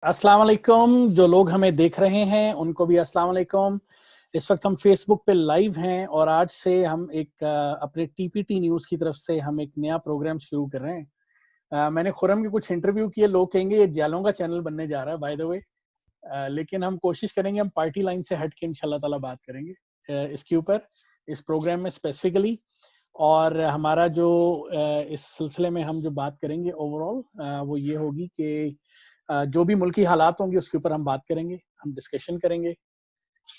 अस्सलाम वालेकुम। जो लोग हमें देख रहे हैं उनको भी अस्सलाम वालेकुम। इस वक्त हम फेसबुक पे लाइव हैं और आज से हम एक अपने टीपीटी न्यूज़ की तरफ से हम एक नया प्रोग्राम शुरू कर रहे हैं। मैंने खुरम के कुछ इंटरव्यू किए, लोग कहेंगे ये जालों का चैनल बनने जा रहा है बाय द वे। लेकिन हम कोशिश करेंगे, हम पार्टी लाइन से हट के इंशाल्लाह ताला बात करेंगे इसके ऊपर, इस प्रोग्राम में स्पेसिफिकली। और हमारा जो इस सिलसिले में हम जो बात करेंगे ओवरऑल वो ये होगी कि जो भी मुल्की हालात होंगे उसके ऊपर हम बात करेंगे, हम डिस्कशन करेंगे।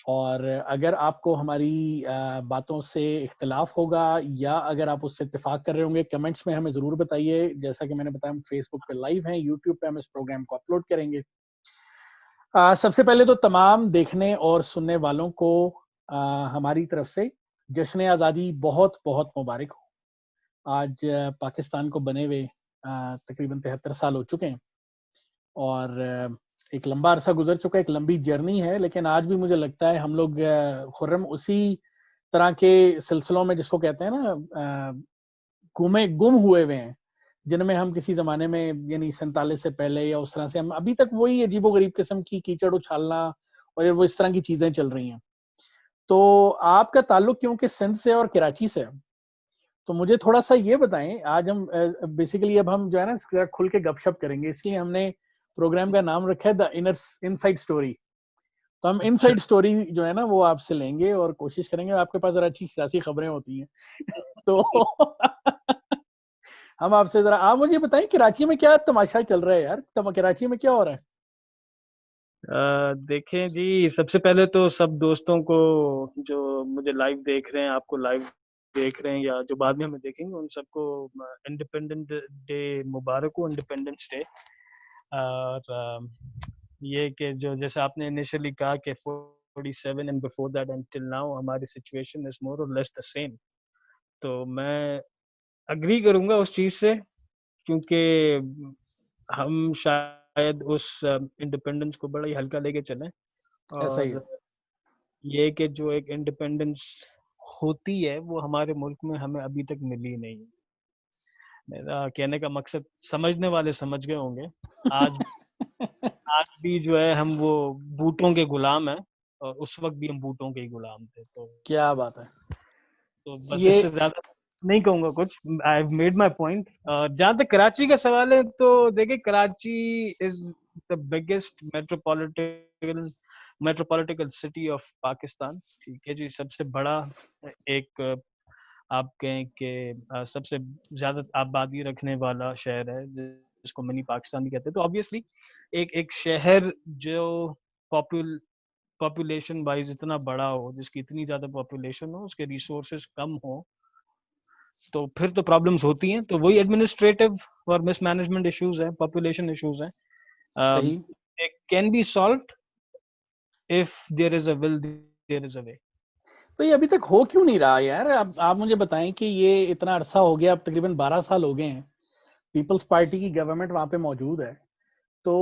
और अगर आपको हमारी बातों से इख्तिलाफ होगा या अगर आप उससे इत्तेफाक कर रहे होंगे, कमेंट्स में हमें ज़रूर बताइए। जैसा कि मैंने बताया, हम फेसबुक पे लाइव हैं, यूट्यूब पे हम इस प्रोग्राम को अपलोड करेंगे। सबसे पहले तो तमाम देखने और सुनने वालों को हमारी तरफ से जश्न आज़ादी बहुत बहुत मुबारक हो। आज पाकिस्तान को बने हुए तकरीबन 73 साल हो चुके हैं और एक लंबा अरसा गुजर चुका है, एक लंबी जर्नी है। लेकिन आज भी मुझे लगता है हम लोग खुर्रम उसी तरह के सिलसिलों में, जिसको कहते हैं ना, गुम हुए हुए हैं, जिनमें हम किसी जमाने में यानी 47 से पहले या उस तरह से हम अभी तक वही अजीबोगरीब किस्म की कीचड़ उछालना और वो इस तरह की चीजें चल रही हैं। तो आपका ताल्लुक क्योंकि सिंध से और कराची से है, तो मुझे थोड़ा सा ये बताएं। आज हम बेसिकली अब हम जो है ना जरा खुल के गपशप करेंगे, इसलिए हमने प्रोग्राम का नाम रखा है द इनर इनसाइड स्टोरी। तो हम अच्छा। इनसाइड स्टोरी जो है ना वो आपसे लेंगे और कोशिश करेंगे, आपके पास जरा अच्छी सियासी खबरें होती हैं तो हम आपसे जरा, आप मुझे बताएं कराची में क्या तमाशा चल रहा है यार, कराची में क्या हो रहा है? देखें जी, सबसे पहले तो सब दोस्तों को जो मुझे लाइव देख रहे हैं, आपको लाइव देख रहे हैं या जो बाद में हमें देखेंगे, उन सबको इंडिपेंडेंट डे मुबारक हो, इंडिपेंडेंस डे। और ये कि जो जैसे आपने इनिशियली कहा कि 47 and before that until now हमारी सिचुएशन इज मोर और लेस द सेम, तो मैं अग्री करूंगा उस चीज से, क्योंकि हम शायद उस इंडिपेंडेंस को बड़ा ही हल्का लेके चलें। ऐसा ही है। और ये कि जो एक इंडिपेंडेंस होती है वो हमारे मुल्क में हमें अभी तक मिली नहीं। मेरा कहने का मकसद समझने वाले समझ गए होंगे। आज आज भी जो है हम वो बूटों के गुलाम हैं, और उस वक्त भी हम बूटों के ही गुलाम थे। क्या बात है। तो बस ये इससे ज्यादा नहीं कहूंगा कुछ। I made my point. जहाँ तक कराची का सवाल है, तो देखिए, Karachi is the biggest metropolitical city of Pakistan. ठीक है जी, सबसे बड़ा एक आप कहें कि सबसे ज्यादा आबादी रखने वाला शहर है, जिसको मिनी पाकिस्तान भी कहते हैं। तो ऑब्वियसली एक एक शहर जो पॉपुल पॉपुलेशन वाइज इतना बड़ा हो, जिसकी इतनी ज्यादा पॉपुलेशन हो, उसके रिसोर्सेज कम हो, तो फिर तो प्रॉब्लम्स होती हैं। तो वही एडमिनिस्ट्रेटिव और मिसमैनेजमेंट इश्यूज हैं, पॉपुलेशन इश्यूज हैं। सही। They can be solved if there is a will, there is a way. तो ये अभी तक हो क्यों नहीं रहा यार? आप मुझे बताएं कि ये इतना अरसा हो गया, अब तकरीबन 12 साल हो गए हैं, पीपल्स पार्टी की गवर्नमेंट वहां पे मौजूद है। तो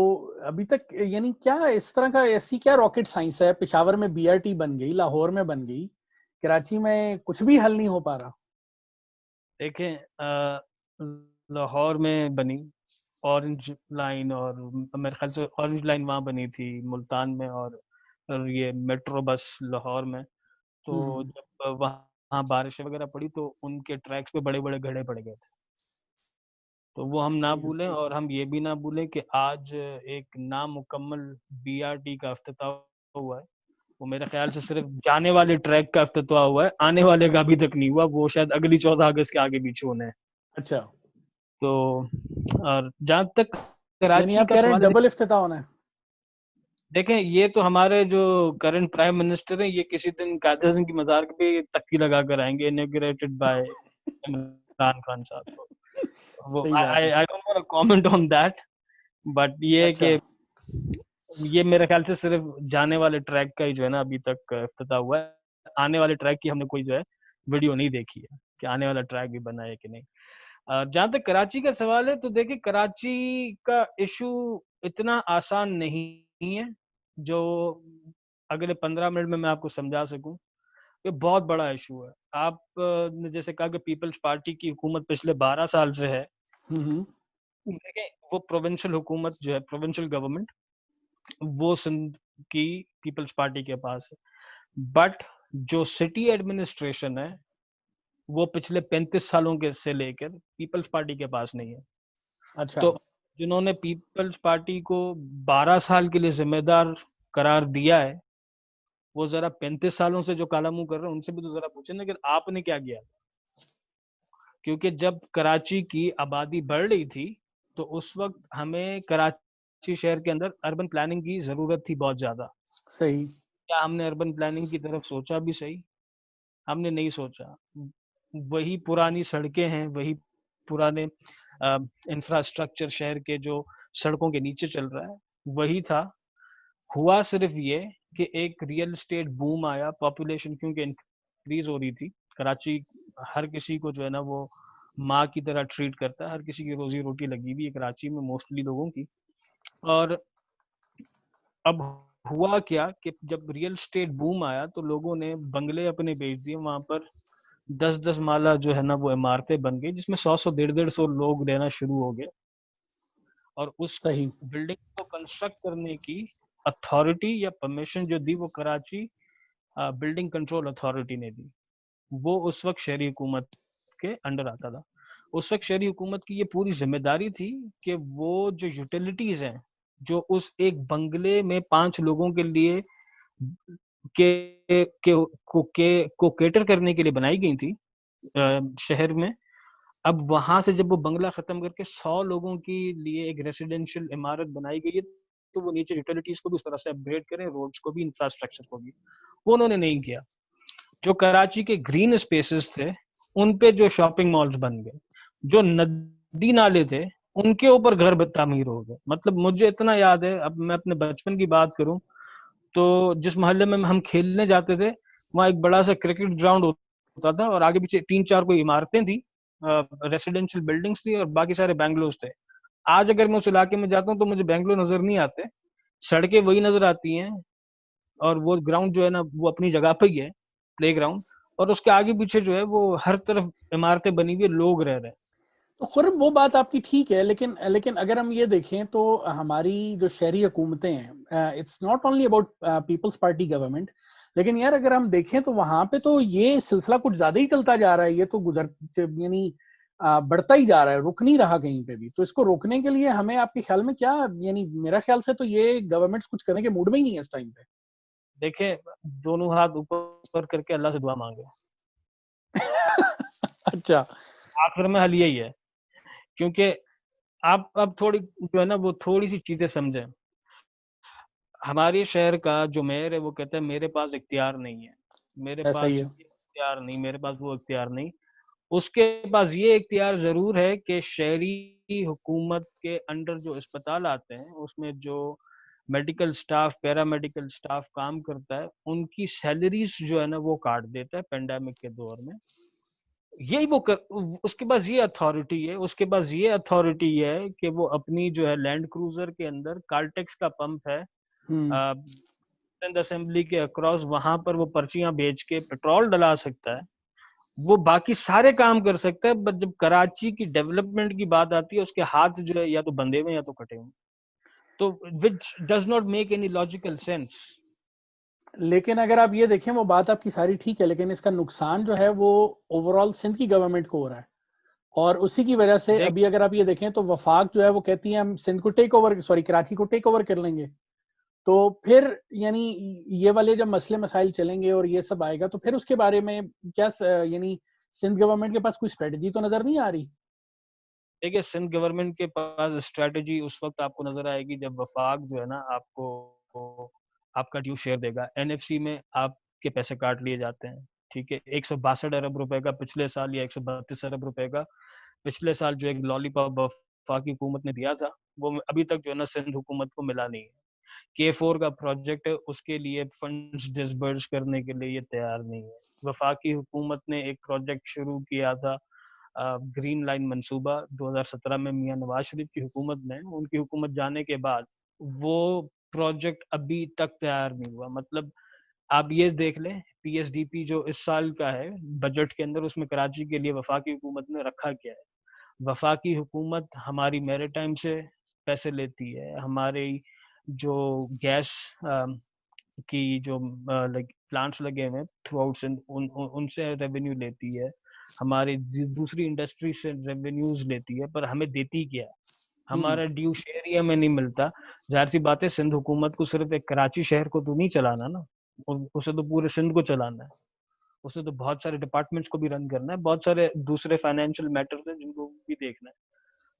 अभी तक यानी क्या इस तरह का, ऐसी क्या रॉकेट साइंस है? पेशावर में बीआरटी बन गई, लाहौर में बन गई, कराची में कुछ भी हल नहीं हो पा रहा। देखें, लाहौर में बनी ऑरेंज लाइन, और मेरे ख्याल से ऑरेंज लाइन वहाँ बनी थी मुल्तान में, और ये मेट्रो बस लाहौर में। तो हम्म। जब वहाँ बारिश वगैरह पड़ी, तो उनके ट्रैक्स पे बड़े बड़े गड्ढे पड़ गए थे। तो वो हम ना सही है। भूलें, और हम ये भी ना भूलें कि आज एक नामुकम्मल बीआरटी का अफ्ताह हुआ है। वो मेरे ख्याल से सिर्फ जाने वाले ट्रैक का अफ्ताह हुआ है, आने वाले का अभी तक नहीं हुआ। वो शायद अगली 14 अगस्त के आगे पीछे होने हैं। अच्छा, तो और जहाँ तक यानी कराची आप का कह रहे हैं सवाल है, डबल इफ्तिताह होना है? देखें, ये तो हमारे जो करंट प्राइम मिनिस्टर हैं, ये किसी दिन कायदे आज़म की मज़ार पे तख्ती लगा कर आएंगे, इनॉग्रेटेड बाय इमरान खान साहब। तो वो सही बात आई है। I don't want to comment on that, but ये है अच्छा। कि ये मेरे ख्याल से सिर्फ जाने वाले ट्रैक का ही जो है ना अभी तक इफ्तिताह हुआ है। आने वाले ट्रैक की हमने कोई जो है वीडियो नहीं देखी है कि आने वाला ट्रैक भी बना है कि नहीं। जहाँ तक कराची का सवाल है, तो देखिए, कराची का इशू इतना आसान नहीं है जो अगले 15 मिनट में मैं आपको समझा सकूं। ये बहुत बड़ा इशू है। आप ने जैसे कहा कि पीपल्स पार्टी की हुकूमत पिछले 12 साल से है। हम्म। देखें, वो प्रोविंशियल हुकूमत जो है, प्रोविंशियल गवर्नमेंट, वो सिंध की पीपल्स पार्टी के पास है। बट जो सिटी एडमिनिस्ट्रेशन है वो पिछले 35 सालों के से लेकर पीपल्स पार्टी के पास नहीं है। अच्छा। तो जिन्होंने पीपल्स पार्टी को 12 साल के लिए जिम्मेदार करार दिया है, वो जरा 35 सालों से जो काला मुंह कर रहे हैं उनसे भी तो जरा पूछे ना कि आपने क्या किया। क्योंकि जब कराची की आबादी बढ़ रही थी तो उस वक्त हमें कराची शहर के अंदर अर्बन प्लानिंग की जरूरत थी बहुत ज्यादा। सही। क्या हमने अर्बन प्लानिंग की तरफ सोचा भी सही? हमने नहीं सोचा। वही पुरानी सड़कें हैं, वही पुराने इंफ्रास्ट्रक्चर शहर के जो सड़कों के नीचे चल रहा है वही था। हुआ सिर्फ ये कि एक रियल एस्टेट बूम आया, पॉपुलेशन क्योंकि इंक्रीज हो रही थी। कराची हर किसी को जो है ना वो माँ की तरह ट्रीट करता है, हर किसी की रोजी रोटी लगी हुई है कराची में मोस्टली लोगों की। और अब हुआ क्या कि जब रियल एस्टेट बूम आया तो लोगों ने बंगले अपने बेच दिए वहां पर। 10-10 माला जो है ना वो इमारतें बन गई जिसमें 100-100 150-150 लोग रहना शुरू हो गए। और उस सही। बिल्डिंग को कंस्ट्रक्ट करने की अथॉरिटी या परमिशन जो दी वो कराची बिल्डिंग कंट्रोल अथॉरिटी ने दी। वो उस वक्त शहरी हुकूमत के अंडर आता था। उस वक्त शहरी हुकूमत की ये पूरी जिम्मेदारी थी कि वो जो यूटिलिटीज हैं जो उस एक बंगले में 5 लोगों के लिए को केटर करने के लिए बनाई गई थी शहर में। अब वहां से जब वो बंगला खत्म करके 100 लोगों के लिए एक रेसिडेंशियल इमारत बनाई गई है तो वो नीचे यूटिलिटीज को भी उस तरह से अपग्रेड करें, रोड्स को भी, इंफ्रास्ट्रक्चर को भी। वो उन्होंने नहीं किया। जो कराची के ग्रीन स्पेसेस थे उन पे जो शॉपिंग मॉल्स बन गए, जो नदी नाले थे उनके ऊपर घर तामीर हो गए। मतलब मुझे इतना याद है, अब मैं अपने बचपन की बात करूं तो जिस मोहल्ले में हम खेलने जाते थे वहाँ एक बड़ा सा क्रिकेट ग्राउंड होता था और आगे पीछे 3-4 कोई इमारतें थी, रेसिडेंशियल बिल्डिंग्स थी और बाकी सारे बैंगलोस थे। आज अगर मैं उस इलाके में जाता हूँ तो मुझे बैंगलोर नजर नहीं आते, सड़कें वही नजर आती हैं। और वो ग्राउंड जो है ना वो अपनी जगह पे ही है, प्ले ग्राउंड। और उसके आगे पीछे जो है वो हर तरफ इमारतें बनी हुई है, लोग रह रहे हैं। तो खुरम वो बात आपकी ठीक है, लेकिन लेकिन अगर हम ये देखें तो हमारी जो शहरी हुकूमतें हैं, it's not only about Peoples Party government, लेकिन यार अगर हम देखें तो वहां पे तो ये सिलसिला कुछ ज्यादा ही चलता जा रहा है। ये तो गुजर यानी बढ़ता ही जा रहा है, रुक नहीं रहा कहीं पे भी। तो इसको रोकने के लिए हमें आपके ख्याल में क्या, यानी मेरा ख्याल से तो ये गवर्नमेंट्स कुछ करने के मूड में ही नहीं है इस टाइम पे। देखे, दोनों हाथ ऊपर करके अल्लाह से दुआ मांगे। अच्छा। आखिर में हल यही है। क्योंकि आप अब थोड़ी जो है ना वो थोड़ी सी चीजें समझें। हमारे शहर का जो मेयर है वो कहता है मेरे पास इख्तियार नहीं है, मेरे ऐसा ही पास है। ये इख्तियार नहीं, मेरे पास वो इख्तियार नहीं। उसके पास ये इख्तियार जरूर है कि शहरी हुकूमत के अंडर जो अस्पताल आते हैं उसमें जो मेडिकल स्टाफ, पैरामेडिकल स्टाफ काम करता है उनकी सैलरीज जो है ना वो काट देता है पेंडेमिक के दौर में। यही वो कर, उसके पास ये अथॉरिटी है, उसके पास ये अथॉरिटी है कि वो अपनी जो है लैंड क्रूजर के अंदर कार्टेक्स का पंप है हम्म। सिंध असेंबली के अक्रॉस, वहां पर वो पर्चियां बेच के पेट्रोल डला सकता है। वो बाकी सारे काम कर सकता है, बट जब कराची की डेवलपमेंट की बात आती है उसके हाथ जो है या तो बंधे हुए या तो कटे हुए। तो which does not make any logical sense. लेकिन अगर आप ये देखें, वो बात आपकी सारी ठीक है, लेकिन इसका नुकसान जो है वो ओवरऑल सिंध की गवर्नमेंट को हो रहा है। और उसी की वजह से देख अभी अगर आप ये देखें तो वफाक जो है वो कहती है हम सिंध को टेक ओवर, सॉरी कराची को टेक ओवर कर लेंगे। तो फिर यानी ये वाले जब मसले मसाइल चलेंगे और ये सब आएगा तो फिर उसके बारे में क्या यानी सिंध गवर्नमेंट के पास कोई स्ट्रेटजी तो नजर नहीं आ रही। देखिए, सिंध गवर्नमेंट के पास स्ट्रेटजी उस वक्त आपको नजर आएगी जब वफाक जो है ना आपको आपका ड्यू शेयर देगा। एनएफसी में आपके पैसे काट लिए जाते हैं। ठीक है, 162 अरब रुपए का पिछले साल या 132 अरब रुपए का पिछले साल जो एक लॉलीपॉप वफाकी हुकूमत ने दिया था वो अभी तक जो है ना सिंध हुकूमत को मिला नहीं है। K4 का प्रोजेक्ट है उसके लिए फंड्स डिसबर्स करने के लिए ये तैयार नहीं है। वफाकी हुकूमत ने एक प्रोजेक्ट शुरू किया था, ग्रीन लाइन मंसूबा 2017 में मियां नवाज शरीफ की हुकूमत ने, उनकी हुकूमत जाने के बाद वो प्रोजेक्ट अभी तक तैयार नहीं हुआ। मतलब आप ये देख लें, पीएसडीपी जो इस साल का है बजट के अंदर उसमें कराची के लिए वफाकी हुकूमत ने रखा क्या है। वफाकी हुकूमत हमारी मैरिटाइम से पैसे लेती है, हमारे जो गैस की जो लाइक प्लांट्स लगे हुए हैं थ्रू आउट उनसे रेवेन्यू लेती है, हमारी दूसरी इंडस्ट्री से रेवेन्यूज लेती है, पर हमें देती क्या है? हमारा ड्यू शेयर ही हमें नहीं मिलता। जाहिर सी बात है, सिंध हुकूमत को सिर्फ एक कराची शहर को तो नहीं चलाना ना, उसे तो पूरे सिंध को चलाना है, उसे तो बहुत सारे डिपार्टमेंट्स को भी रन करना है, बहुत सारे दूसरे फाइनेंशियल मैटर्स हैं जिनको भी देखना है।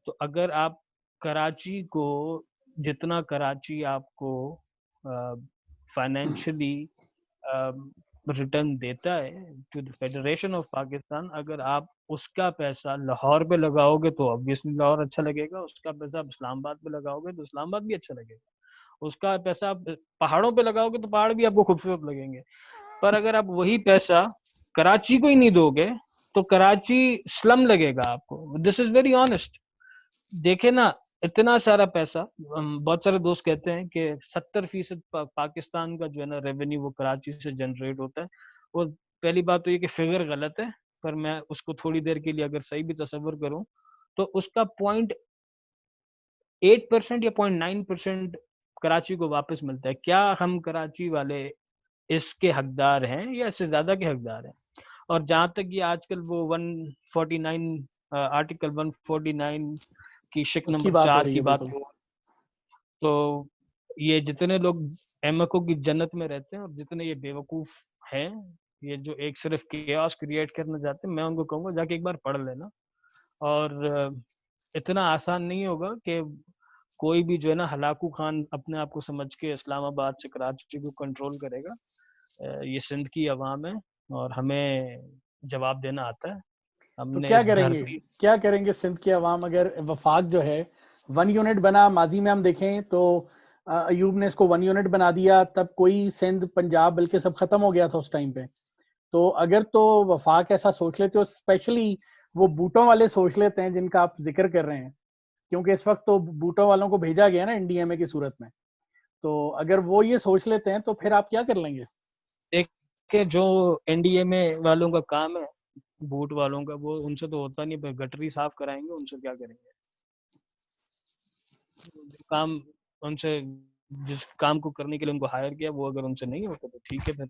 तो अगर आप कराची को, जितना कराची आपको फाइनेंशियली रिटर्न देता है to the federation of Pakistan, अगर आप उसका पैसा लाहौर पे लगाओगे तो ऑब्वियसली लाहौर अच्छा लगेगा, उसका पैसा आप इस्लामाबाद पे लगाओगे तो इस्लामाबाद भी अच्छा लगेगा, उसका पैसा आप पहाड़ों पे लगाओगे तो पहाड़ भी आपको खूबसूरत लगेंगे। पर अगर आप वही पैसा कराची को ही नहीं दोगे तो कराची स्लम लगेगा आपको। This is very honest. देखे ना, इतना सारा पैसा, बहुत सारे दोस्त कहते हैं कि 70% पाकिस्तान का जो है ना रेवेन्यू वो कराची से जनरेट होता है। और पहली बात तो ये कि फिगर गलत है, पर मैं उसको थोड़ी देर के लिए अगर सही भी तस्वर करूं तो उसका 0.8% या 0.9% कराची को वापस मिलता है। क्या हम कराची वाले इसके हकदार हैं या इससे ज्यादा के हकदार हैं? और जहां तक ये आजकल वो 149 आर्टिकल 149 की शिक उसकी नंबर बात हो 4 रही की है बात बिल्कुल। हो, तो ये जितने लोग एमको की जन्नत में रहते हैं और जितने ये बेवकूफ हैं, ये जो एक सिर्फ केओस क्रिएट करना चाहते हैं, मैं उनको कहूंगा जाके एक बार पढ़ लेना। और इतना आसान नहीं होगा कि कोई भी जो है ना हलाकू खान अपने आप को समझ के इस्लामाबाद से कराची को कंट्रोल करेगा। ये सिंध की आवाम है और हमें जवाब देना आता है। तो हमने क्या इस करेंगे, धरती क्या करेंगे सिंध की आवाम अगर वफाक जो है 1 यूनिट बना? माजी में हम देखें तो अयूब ने इसको 1 यूनिट बना दिया, तब कोई सिंध पंजाब बल्कि सब खत्म हो गया था उस टाइम पे। तो अगर तो वफाक ऐसा सोच लेते हो, स्पेशली वो बूटों वाले सोच लेते हैं जिनका आप जिक्र कर रहे हैं, क्योंकि इस वक्त तो बूटों वालों को भेजा गया ना एनडीएमए की सूरत में, तो अगर वो ये सोच लेते हैं तो फिर आप क्या कर लेंगे? देख के जो एनडीएमए वालों का काम है, बूट वालों का, वो उनसे तो होता नहीं, पर गटरी साफ कराएंगे, उनसे क्या करेंगे? जो काम उनसे, जिस काम को करने के लिए उनको हायर किया, वो अगर उनसे नहीं होता तो ठीक है, फिर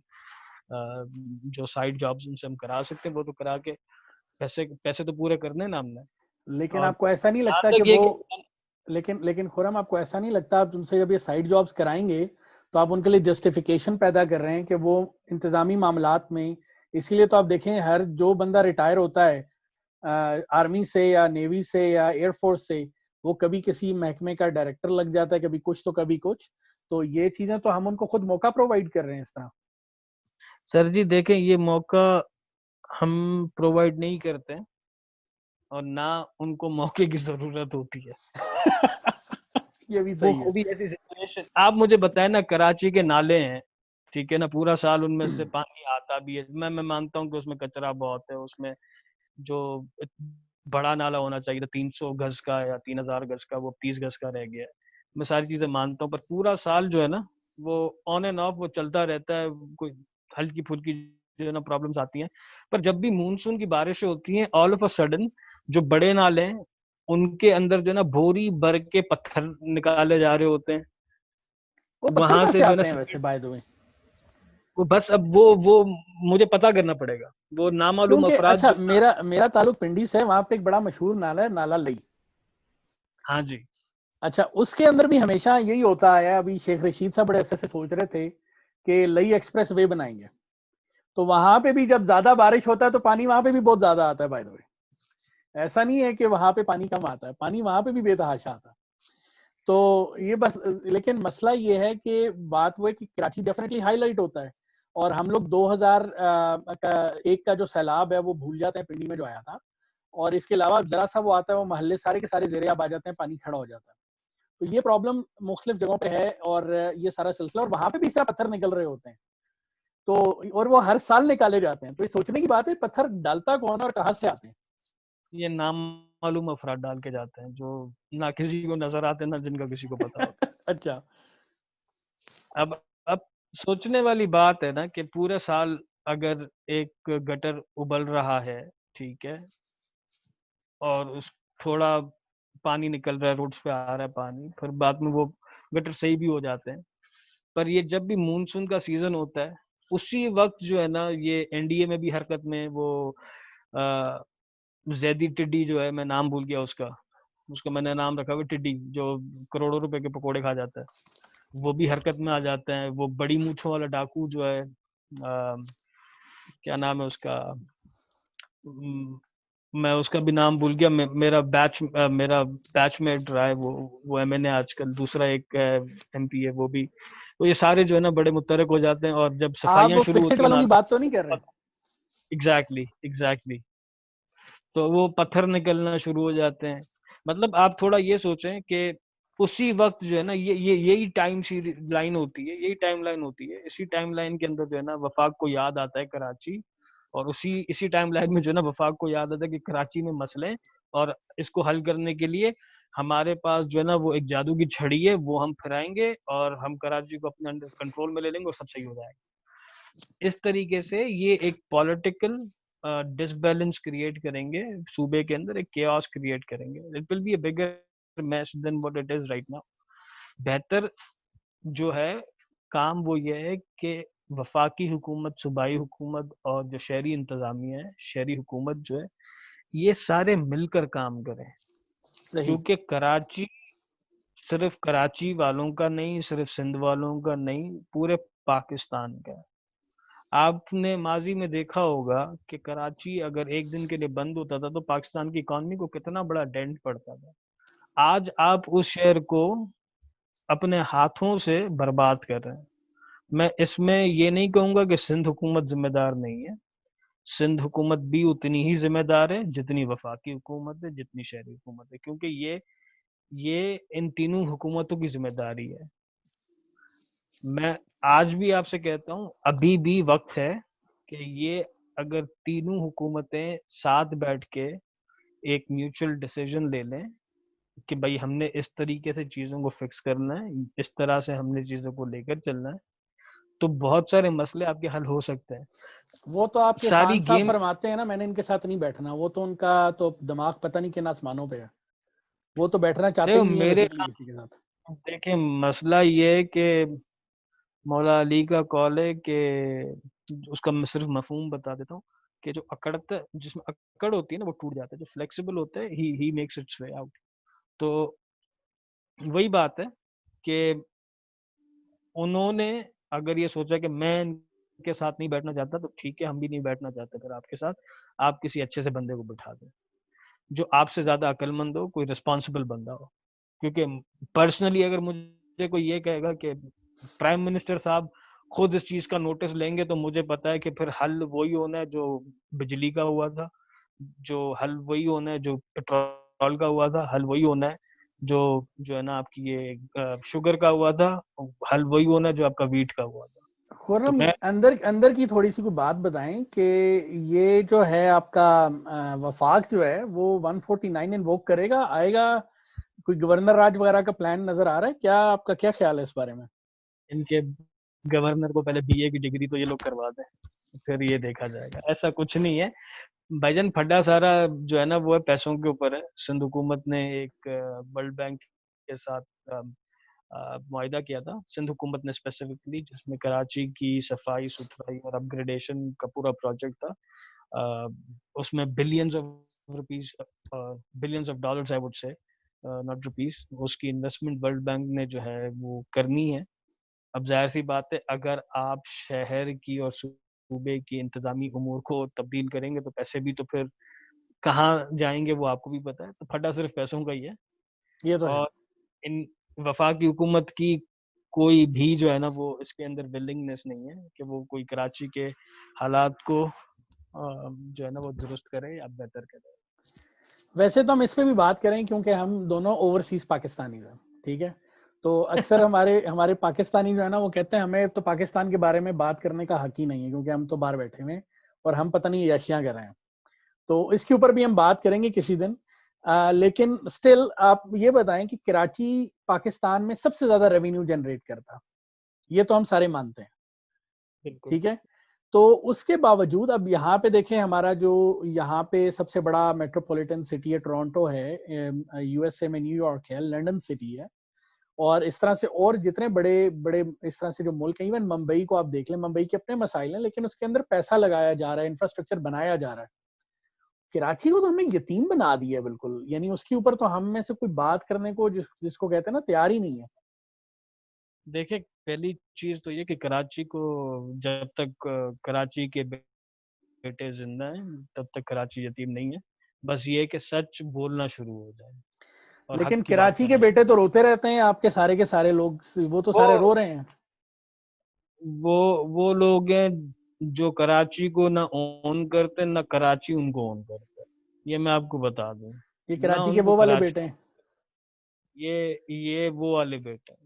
जो साइड जॉब्स उनसे हम करा सकते हैं वो तो करा के पैसे पैसे तो पूरे करने ना हमने। लेकिन और आपको ऐसा नहीं जहाँ लगता कि तक ये वो, कि लेकिन खुरम आपको ऐसा नहीं लगता आप उनसे जब ये साइड जॉब्स कराएंगे तो आप उनके लिए जस्टिफिकेशन पैदा कर रहे हैं कि वो इंतजामी मामलात में, इसीलिए तो आप देखें हर जो बंदा रिटायर होता है आर्मी से या नेवी से या एयरफोर्स से, वो कभी किसी महकमे का डायरेक्टर लग जाता है, कभी कुछ तो कभी कुछ। तो ये चीजें तो हम उनको खुद मौका प्रोवाइड कर रहे हैं इस तरह। सर जी देखें, ये मौका हम प्रोवाइड नहीं करते हैं और ना उनको मौके की जरूरत होती है। ये भी वो सही है। खुद ही ऐसी सिचुएशन, आप मुझे बताएं ना, कराची के नाले हैं, ठीक है ना, पूरा साल उनमें से पानी आता भी है, मैं मानता हूँ कि उसमें कचरा बहुत है, उसमें जो बड़ा नाला होना चाहिए था 300 गज का या 3000 गज का, वो 30 गज का रह गया है। मैं सारी चीजें मानता हूँ, पर पूरा साल जो है ना वो ऑन एंड ऑफ वो चलता रहता है, कोई हल्की फुल्की जो है ना प्रॉब्लम्स आती हैं। पर जब भी मानसून की बारिशें होती हैं, ऑल ऑफ अ सडन जो बड़े नाले हैं उनके अंदर जो है ना बोरी भर के पत्थर निकाले जा रहे होते हैं, वो पत्थर वहां कहाँ से से जो है ना आते हैं वैसे बाय द वे? वो बस अब वो मुझे पता करना पड़ेगा, वो नामालूम क्योंकि अफराद अच्छा, जो है ना। मेरा मेरा ताल्लुक पिंडी से है, वहां पे एक बड़ा मशहूर नाला है, नाला लई। हाँ जी। अच्छा, उसके अंदर भी हमेशा यही होता है। अभी शेख रशीद साहब बड़े ऐसे सोच रहे थे कि लई एक्सप्रेस वे बनाएंगे, तो वहां पे भी जब ज्यादा बारिश होता है तो पानी वहां पे भी बहुत ज्यादा आता है बाय द वे। ऐसा नहीं है कि वहां पे पानी कम आता है, पानी वहां पे भी बेतहाशा आता है। तो ये बस, लेकिन मसला ये है कि बात वो है कि कराची डेफिनेटली हाईलाइट होता है, और हम लोग 2001 का जो सैलाब है वो भूल जाते हैं पिंडी में जो आया था, और इसके अलावा जरा सा वो आता है वो मोहल्ले सारे के सारे जेरे आब आ जाते हैं, पानी खड़ा हो जाता है। तो ये प्रॉब्लम मुख्तलिफ जगहों पे है, और ये सारा सिलसिला, और वहां पे भी इस तरह पत्थर निकल रहे होते हैं। तो और वो हर साल निकाले जाते हैं, तो ये सोचने की बात है पत्थर डालता कौन और कहाँ से आते हैं। ये नामालूम अफराद डाल के जाते हैं जो ना किसी को नजर आते ना जिनका किसी को पता होता। अच्छा। अब सोचने वाली बात है ना कि पूरे साल अगर एक गटर उबल रहा है, ठीक है, और उस थोड़ा पानी निकल रहा है, रोड्स पे आ रहा है पानी, फिर बाद में वो गटर सही भी हो जाते हैं। पर ये जब भी मानसून का सीजन होता है उसी वक्त जो है ना, ये एनडीए में भी हरकत में वो जैदी टिड्डी जो है, मैं नाम भूल गया उसका, उसका मैंने नाम रखा हुआ टिड्डी, जो करोड़ों रुपए के पकोड़े खा जाता है, वो भी हरकत में आ जाते हैं। वो बड़ी मूंछों वाला डाकू जो है, क्या नाम है उसका, म, मैं उसका भी नाम भूल गया। मेरा बैचमेट रहा है वो एमएनए आजकल, दूसरा एक एमपी है वो भी। तो ये सारे जो है ना बड़े मुतरक हो जाते हैं, और जब आप सफाइयां वो शुरू फिक्सिट होती है वालों ना, की बात तो नहीं कर रहे? एग्जैक्टली एग्जैक्टली, तो वो पत्थर निकलना शुरू हो जाते हैं। मतलब आप थोड़ा ये सोचें कि उसी वक्त जो है ना, ये यही टाइम सी लाइन होती है, यही टाइम लाइन होती है। इसी टाइम लाइन के अंदर जो है ना वफाक को याद आता है कराची, और इसी टाइम लाइन में जो है ना वफाक को याद आता है कि कराची में मसले हैं, और इसको हल करने के लिए हमारे पास जो है ना वो एक जादू की छड़ी है, वो हम फिराएंगे और हम कराची को अपने अंडर कंट्रोल में ले लेंगे और सब सही हो जाएगा। इस तरीके से ये एक पॉलिटिकल डिसबैलेंस क्रिएट करेंगे सूबे के अंदर, एक केओस क्रिएट करेंगे। It will be a bigger mess than what it is right now. बेहतर जो है काम वो ये है कि वफाकी हुकूमत, सूबाई हुकूमत और जो शहरी इंतजामिया है, शहरी हुकूमत जो है, ये सारे मिलकर काम करें। सही। क्योंकि कराची सिर्फ कराची वालों का नहीं, सिर्फ सिंध वालों का नहीं, पूरे पाकिस्तान का है। आपने माजी में देखा होगा कि कराची अगर एक दिन के लिए बंद होता था तो पाकिस्तान की इकॉनमी को कितना बड़ा डेंट पड़ता था। आज आप उस शहर को अपने हाथों से बर्बाद कर रहे हैं। मैं इसमें ये नहीं कहूंगा कि सिंध हुकूमत जिम्मेदार नहीं है। सिंध हुकूमत भी उतनी ही जिम्मेदार है जितनी वफाकी हुकूमत है, जितनी शहरी हुकूमत है, क्योंकि ये इन तीनों हुकूमतों की जिम्मेदारी है। मैं आज भी आपसे कहता हूँ, अभी भी वक्त है कि ये अगर तीनों हुकूमतें साथ बैठ के एक म्यूचुअल डिसीजन ले लें कि भाई हमने इस तरीके से चीजों को फिक्स करना है, इस तरह से हमने चीजों को लेकर चलना है, तो बहुत सारे मसले आपके हल हो सकते हैं। वो तो आपके सारी खान साहब गेम, फरमाते हैं ना, मैंने इनके साथ नहीं बैठना। वो तो उनका तो दिमाग पता नहीं किन आसमानों पे है। वो तो बैठना चाहते देखो ही नहीं है मेरे बेसिकली किसी के साथ। देखिए मसला ये है कि मौला अली का कॉल है कि, उसका मैं सिर्फ मफहूम बता देता हूँ, कि जो अकड़ता, जिसमें अकड़ होती है ना वो टूट जाता है, जो फ्लेक्सिबल होता है he makes it's way out. तो वही बात है कि उन्होंने अगर ये सोचा कि मैं इनके साथ नहीं बैठना चाहता, तो ठीक है, हम भी नहीं बैठना चाहते फिर आपके साथ। आप किसी अच्छे से बंदे को बिठा दें जो आपसे ज्यादा अक्लमंद हो, कोई रिस्पॉन्सिबल बंदा हो। क्योंकि पर्सनली अगर मुझे कोई ये कहेगा कि प्राइम मिनिस्टर साहब खुद इस चीज का नोटिस लेंगे, तो मुझे पता है कि फिर हल वही होना है जो बिजली का हुआ था, जो हल वही होना है जो पेट्रोल का हुआ था, हल वही होना है जो जो है ना आपकी ये शुगर का हुआ था, हल वही होना है जो आपका वीट का हुआ था। तो खुर्रम, मैं अंदर अंदर की थोड़ी सी कोई बात बताएं कि ये जो है आपका वफाक जो है वो 149 इन्वोक करेगा, आएगा? कोई गवर्नर राज वगैरह का प्लान नजर आ रहा है क्या? आपका क्या ख्याल है इस बारे में? इनके गवर्नर को पहले बीए की डिग्री तो ये लोग करवा दें, फिर ये देखा जाएगा। ऐसा कुछ नहीं है भाईजान, फड्डा सारा जो है ना वो है पैसों के ऊपर है। सिंध हुकूमत ने एक वर्ल्ड बैंक के साथ मुआहिदा किया था, सिंध हुकूमत ने स्पेसिफिकली, जिसमें कराची की सफाई सुथराई और अपग्रेडेशन का पूरा प्रोजेक्ट था। उसमें billions of rupees, billions of dollars I would से, नॉट रुपीस, उसकी इन्वेस्टमेंट वर्ल्ड बैंक ने जो है वो करनी है। अब जाहिर सी बात है, अगर आप शहर की और सूबे की इंतजामी उमूर को तब्दील करेंगे तो पैसे भी तो फिर कहाँ जाएंगे वो आपको भी पता है। तो फटा सिर्फ पैसों का ही है। ये तो है। और इन वफाकी हुकूमत की कोई भी जो है ना वो इसके अंदर विलिंगनेस नहीं है कि वो कोई कराची के हालात को जो है ना वो दुरुस्त करे या बेहतर करे। वैसे तो हम इस पे भी बात करें क्योंकि हम दोनों ओवरसीज पाकिस्तानी हैं, ठीक है? तो अक्सर हमारे हमारे पाकिस्तानी जो है ना वो कहते हैं हमें तो पाकिस्तान के बारे में बात करने का हक ही नहीं है, क्योंकि हम तो बाहर बैठे हुए हैं और हम पता नहीं याशियां कर रहे हैं। तो इसके ऊपर भी हम बात करेंगे किसी दिन। लेकिन स्टिल आप ये बताएं कि कराची पाकिस्तान में सबसे ज्यादा रेवेन्यू जनरेट करता, ये तो हम सारे मानते हैं, बिल्कुल। ठीक है? तो उसके बावजूद अब यहाँ पे देखें, हमारा जो यहाँ पे सबसे बड़ा मेट्रोपॉलिटन सिटी है टोरंटो है, यूएसए में न्यूयॉर्क है, लंदन सिटी है, और इस तरह से और जितने बड़े बड़े इस तरह से जो मुल्क हैं, इवन मुंबई को आप देख लें, मुंबई के अपने मसाइल हैं, लेकिन उसके अंदर पैसा लगाया जा रहा है, इंफ्रास्ट्रक्चर बनाया जा रहा है। कराची को तो हमने यतीम बना दिया बिल्कुल, यानी उसके ऊपर तो हम में से कोई बात करने को जिसको कहते हैं ना, तैयार ही नहीं है। देखिए, पहली चीज तो ये कि कराची को जब तक कराची के बेटे जिंदा हैं तब तक कराची यतीम नहीं है। बस ये है कि सच बोलना शुरू हो जाए और हक लेकिन की बात कराची के करना बेटे शुरू। तो रोते रहते हैं, आपके सारे लोग, वो तो वो सारे रो रहे हैं। वो वो लोग हैं जो कराची को ना ओन करते ना कराची उनको ओन करता है। ये मैं आपको बता दूं। ये ना कराची के उनको वो वाले कराची, बेटे हैं। ये वो वाले बेटे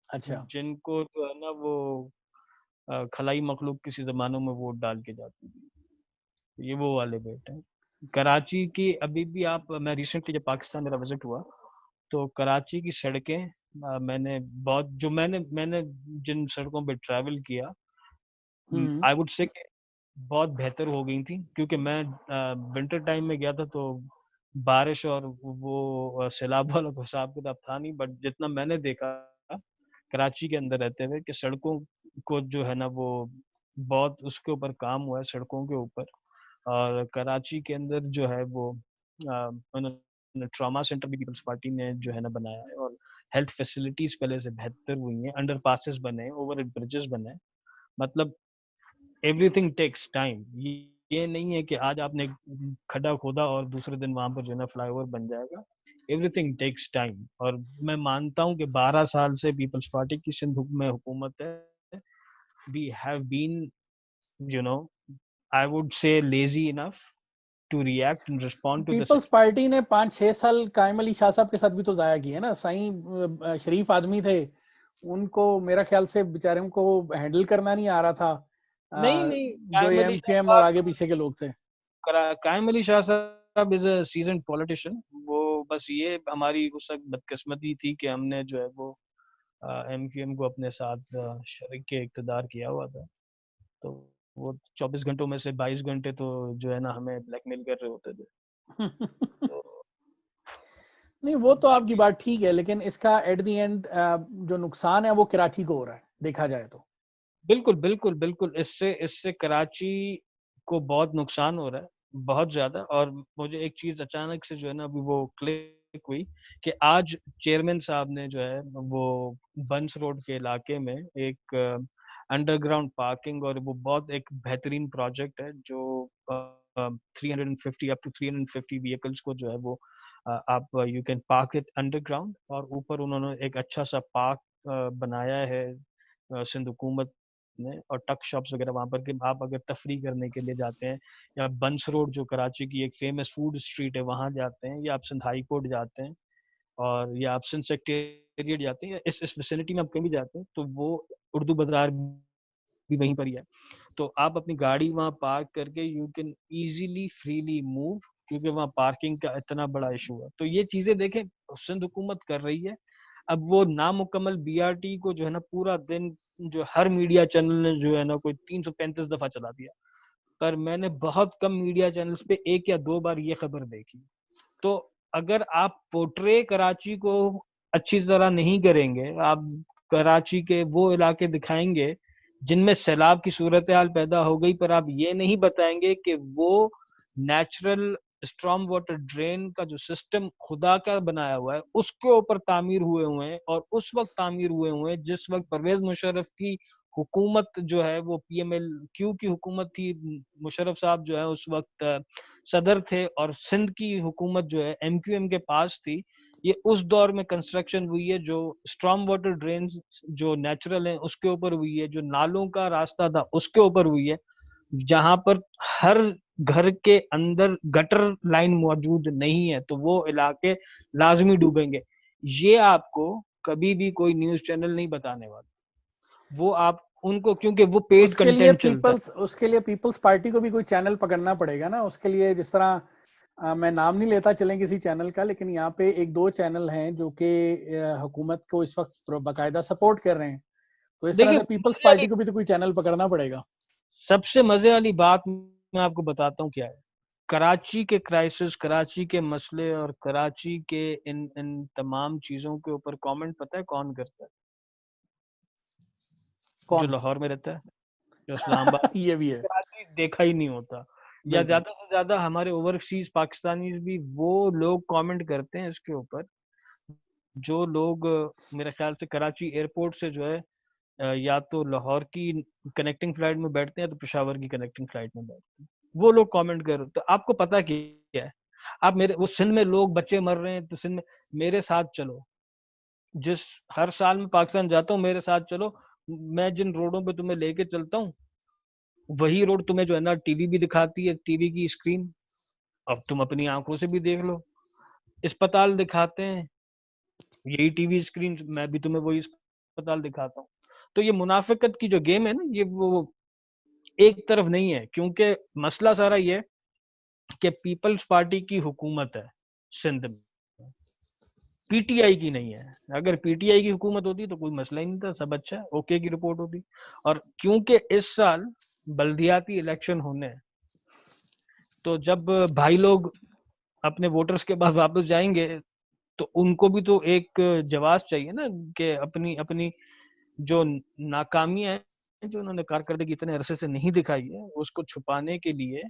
अच्छा। हैं जिनको तो है ना वो खलाई मखलूक किसी जमानों में वोट डाल के जाती थी। ये वो वाले बेटे हैं। कराची की अभी भी आप, मैं रिसेंटली जब पाकिस्तान मेरा विजिट हुआ तो कराची की सड़कें, मैंने बहुत जो मैंने मैंने जिन सड़कों पे ट्रैवल किया, हम्म। आई वुड से बहुत बेहतर हो गई थी। क्योंकि मैं विंटर टाइम में गया था तो बारिश और वो सैलाब वाला तो हिसाब किताब था नहीं, बट जितना मैंने देखा कराची के अंदर रहते हुए कि सड़कों को जो है ना वो बहुत उसके ऊपर काम हुआ है सड़कों के ऊपर। और कराची के अंदर जो है वो उन्होंने ट्रॉमा सेंटर भी पीपल्स पार्टी ने जो है ना बनाया है, और हेल्थ फैसिलिटीज पहले से बेहतर हुई हैं, अंडर पासेस बने, ओवर ब्रिजेस बने। मतलब एवरीथिंग टेक्स टाइम। ये नहीं है कि आज आपने एक खड्डा खोदा और दूसरे दिन वहां पर जो है ना फ्लाईओवर बन जाएगा। Everything takes time. और मैं मानता हूँ कि 12 साल से पीपल्स पार्टी की सिंध में हुकूमत है। We have been, you know, I would say lazy enough to react and respond to the Peoples Party ने 5-6 साल कायम अली शाह साहब के साथ भी तो जाया किए ना, सही शरीफ आदमी थे, उनको मेरा ख्याल से बेचारे को हैंडल करना नहीं आ रहा था। नहीं नहीं, जो कायम अली शाह एमक्यूएम और आगे साहब, पीछे के लोग थे। कायम अली शाह साहब इज अ सीजन्ड पॉलिटिशियन। वो बस ये हमारी उस वक्त बदकिस्मती थी कि हमने जो है वो एमक्यूएम को अपने साथ शरीक के इक़्तिदार किया हुआ था। तो वो 24 घंटों में से 22 घंटे तो जो है ना हमें ब्लैकमेल कर रहे होते थे। तो नहीं, वो तो आपकी बाकी बात ठीक है, लेकिन इसका एट द एंड जो नुकसान है वो कराची को हो रहा है, देखा जाए तो। बिल्कुल बिल्कुल बिल्कुल, इससे इससे कराची को बहुत नुकसान हो रहा है, बहुत ज्यादा। और मुझे एक चीज अचानक से जो है ना अभी वो क्लिक हुई कि आज चेयरमैन साहब ने जो है वो बंस रोड के इलाके में एक अंडरग्राउंड पार्किंग, और वो बहुत एक बेहतरीन प्रोजेक्ट है जो 350 अप टू 350 व्हीकल्स को जो है वो आप you can park it underground. और ऊपर उन्होंने एक अच्छा सा पार्क बनाया है सिंध हुकूमत ने, और टक शॉप्स वगैरह वहां पर कि आप अगर तफरी करने के लिए जाते हैं, या बंस रोड जो कराची की एक फेमस फूड स्ट्रीट है वहां जाते हैं, या आप सिंध हाई कोर्ट जाते हैं, और या आप सिंध सेक्रेटेरिएट जाते हैं, या इस विसिनिटी में आप कहीं भी जाते हैं तो वो उर्दू बाजार भी वहीं पर ही है। तो आप अपनी गाड़ी वहां पार्क करके you can easily freely move, क्योंकि वहां पार्किंग का इतना बड़ा इशू है। तो ये चीजें देखें सिंध हुकूमत कर रही है। अब वो नामुकम्मल बीआरटी को जो है ना पूरा दिन जो हर मीडिया चैनल ने जो है ना कोई 335 दफा चला दिया, पर मैंने बहुत कम मीडिया चैनल्स पे 1 या 2 बार ये खबर देखी। तो अगर आप पोर्ट्रे कराची को अच्छी तरह नहीं करेंगे, आप कराची के वो इलाके दिखाएंगे जिनमें सैलाब की सूरत हाल पैदा हो गई, पर आप ये नहीं बताएंगे कि वो नेचुरल स्ट्रॉम वाटर ड्रेन का जो सिस्टम खुदा का बनाया हुआ है उसके ऊपर तामीर हुए हैं, और उस वक्त तामीर हुए हैं जिस वक्त परवेज मुशर्रफ की हुकूमत जो है वो पीएमएल क्यू की हुकूमत थी। मुशर्रफ साहब जो है उस वक्त सदर थे, और सिंध की हुकूमत जो है एमक्यूएम के पास थी। ये उस दौर में कंस्ट्रक्शन हुई है जो स्ट्रॉम वाटर ड्रेन जो नेचुरल है उसके ऊपर हुई है, जो नालों का रास्ता था उसके ऊपर हुई है, जहां पर हर घर के अंदर गटर लाइन मौजूद नहीं है तो वो इलाके लाजमी डूबेंगे। ये आपको कभी भी कोई न्यूज चैनल नहीं बताने वाला। वो आप उनको, क्योंकि वो पेड कंटेंट चलता है। उसके लिए पीपल्स पार्टी को भी कोई चैनल पकड़ना पड़ेगा ना, उसके लिए जिस तरह मैं नाम नहीं लेता चलें किसी चैनल का, लेकिन यहाँ पे 1-2 चैनल हैं जो कि हुकूमत को इस वक्त बाकायदा सपोर्ट कर रहे हैं, तो इस तरह देखिए, से पीपल्स पार्टी को भी तो कोई चैनल पकड़ना पड़ेगा। सबसे मजे वाली बात मैं आपको बताता हूँ क्या है। कराची के क्राइसिस, कराची के मसले और कराची के इन इन तमाम चीजों के ऊपर कमेंट पता है कौन करता है? जो कौन? लाहौर में रहता है, जो इस्लामाबाद, ये भी है। कराची देखा ही नहीं होता। या बिल्कुल। ज्यादा से ज्यादा हमारे ओवरसीज पाकिस्तानी भी वो लोग कमेंट करते हैं इसके ऊपर, जो लोग मेरे ख्याल से कराची एयरपोर्ट से जो है या तो लाहौर की कनेक्टिंग फ्लाइट में बैठते हैं या तो पेशावर की कनेक्टिंग फ्लाइट में बैठते हैं, वो लोग कमेंट कर, तो आपको पता क्या है? आप मेरे वो सिंध में लोग बच्चे मर रहे हैं तो सिंध में मेरे साथ चलो, जिस हर साल में पाकिस्तान जाता हूँ मेरे साथ चलो, मैं जिन रोडों पे तुम्हें लेके चलता हूँ वही रोड तुम्हें जो है ना टीवी भी दिखाती है, टीवी की स्क्रीन, अब तुम अपनी आंखों से भी देख लो, अस्पताल दिखाते हैं यही टीवी स्क्रीन, मैं भी तुम्हें वही अस्पताल दिखाता हूँ। तो ये मुनाफिकत की जो गेम है ना, ये वो एक तरफ नहीं है, क्योंकि मसला सारा ये है कि पीपल्स पार्टी की हुकूमत है सिंध में, पीटीआई की नहीं है। अगर पीटीआई की हुकूमत होती तो कोई मसला ही नहीं था, सब अच्छा है, ओके की रिपोर्ट होती। और क्योंकि इस साल बल्दियाती इलेक्शन होने हैं, तो जब भाई लोग अपने वोटर्स के पास वापस जाएंगे तो उनको भी तो एक जवाब चाहिए ना, कि अपनी अपनी जो नाकामियां हैं जो उन्होंने कारकर्दगी इतने अरसे से नहीं दिखाई है, उसको छुपाने के लिए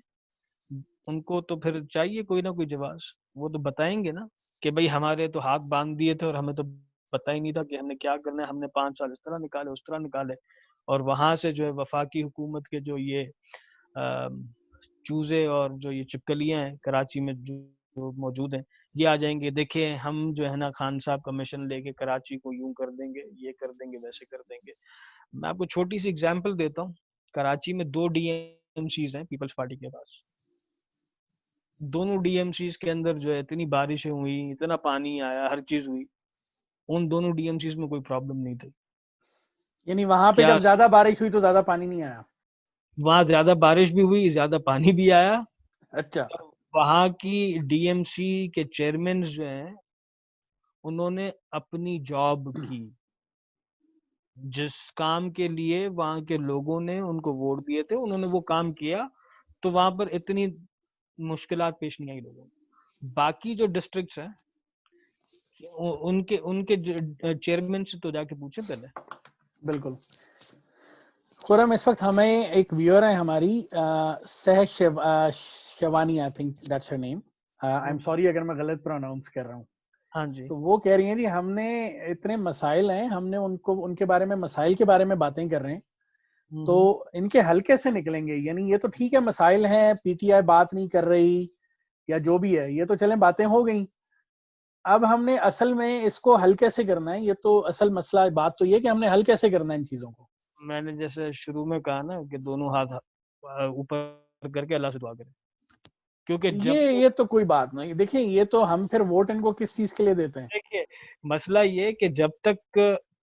उनको तो फिर चाहिए कोई ना कोई जवाब। वो तो बताएंगे ना कि भाई हमारे तो हाथ बांध दिए थे और हमें तो पता ही नहीं था कि हमने क्या करना है, हमने 5 साल इस तरह निकाले उस तरह निकाले। और वहां से जो है वफाकी हुकूमत के जो ये चूजे और जो ये छिपकलियां हैं कराची में जो मौजूद हैं, ये आ जाएंगे, देखिए हम जो है ना खान साहब का मिशन लेके कराची को यूं कर देंगे, ये कर देंगे, वैसे कर देंगे। मैं आपको छोटी सी एग्जांपल देता हूँ, कराची में 2 डीएमसीज हैं पीपल्स पार्टी के पास, दोनों डीएमसीज के अंदर जो है इतनी बारिशें हुई, इतना पानी आया, हर चीज हुई, उन दोनों डीएमसीज में कोई प्रॉब्लम नहीं थी। यानी वहां पे क्या जब ज्यादा बारिश हुई तो ज्यादा पानी नहीं आया? वहां ज्यादा बारिश भी हुई, ज्यादा पानी भी आया। अच्छा। और वहां की डीएमसी के चेयरमैन जो हैं उन्होंने अपनी जॉब की, जिस काम के लिए वहां के लोगों ने उनको वोट दिए थे उन्होंने वो काम किया, तो वहां पर इतनी मुश्किलात पेश नहीं आई लोगों को। बाकी जो डिस्ट्रिक्ट्स हैं उनके उनके चेयरमैन से तो जाके पूछे पहले। बिल्कुल। खुरम, इस वक्त हमें एक व्यूअर है हमारी, सह Shivani, I think that's her name, I am sorry अगर मैं गलत प्रोनाउंस कर रहा हूँ। हाँ जी। तो वो कह रही हैं जी हमने इतने मसाइल हैं, हमने उनको उनके बारे में, मसाइल के बारे में बातें कर रहे हैं, तो इनके हल कैसे निकलेंगे? यानी ये तो ठीक है मसाइल हैं, पीटीआई बात नहीं कर रही या जो भी है, ये तो चलें बातें हो गई, अब हमने असल में इसको हल कैसे करना है? ये तो असल मसला बात तो ये कि हमने हल कैसे करना है इन चीजों को। मैंने जैसे शुरू में कहा ना कि दोनों हाथ ऊपर करके अल्लाह से दुआ करें, क्योंकि जब ये तो कोई बात नहीं, देखिए ये तो हम फिर वोट इनको किस चीज के लिए देते हैं? देखिए मसला ये कि जब तक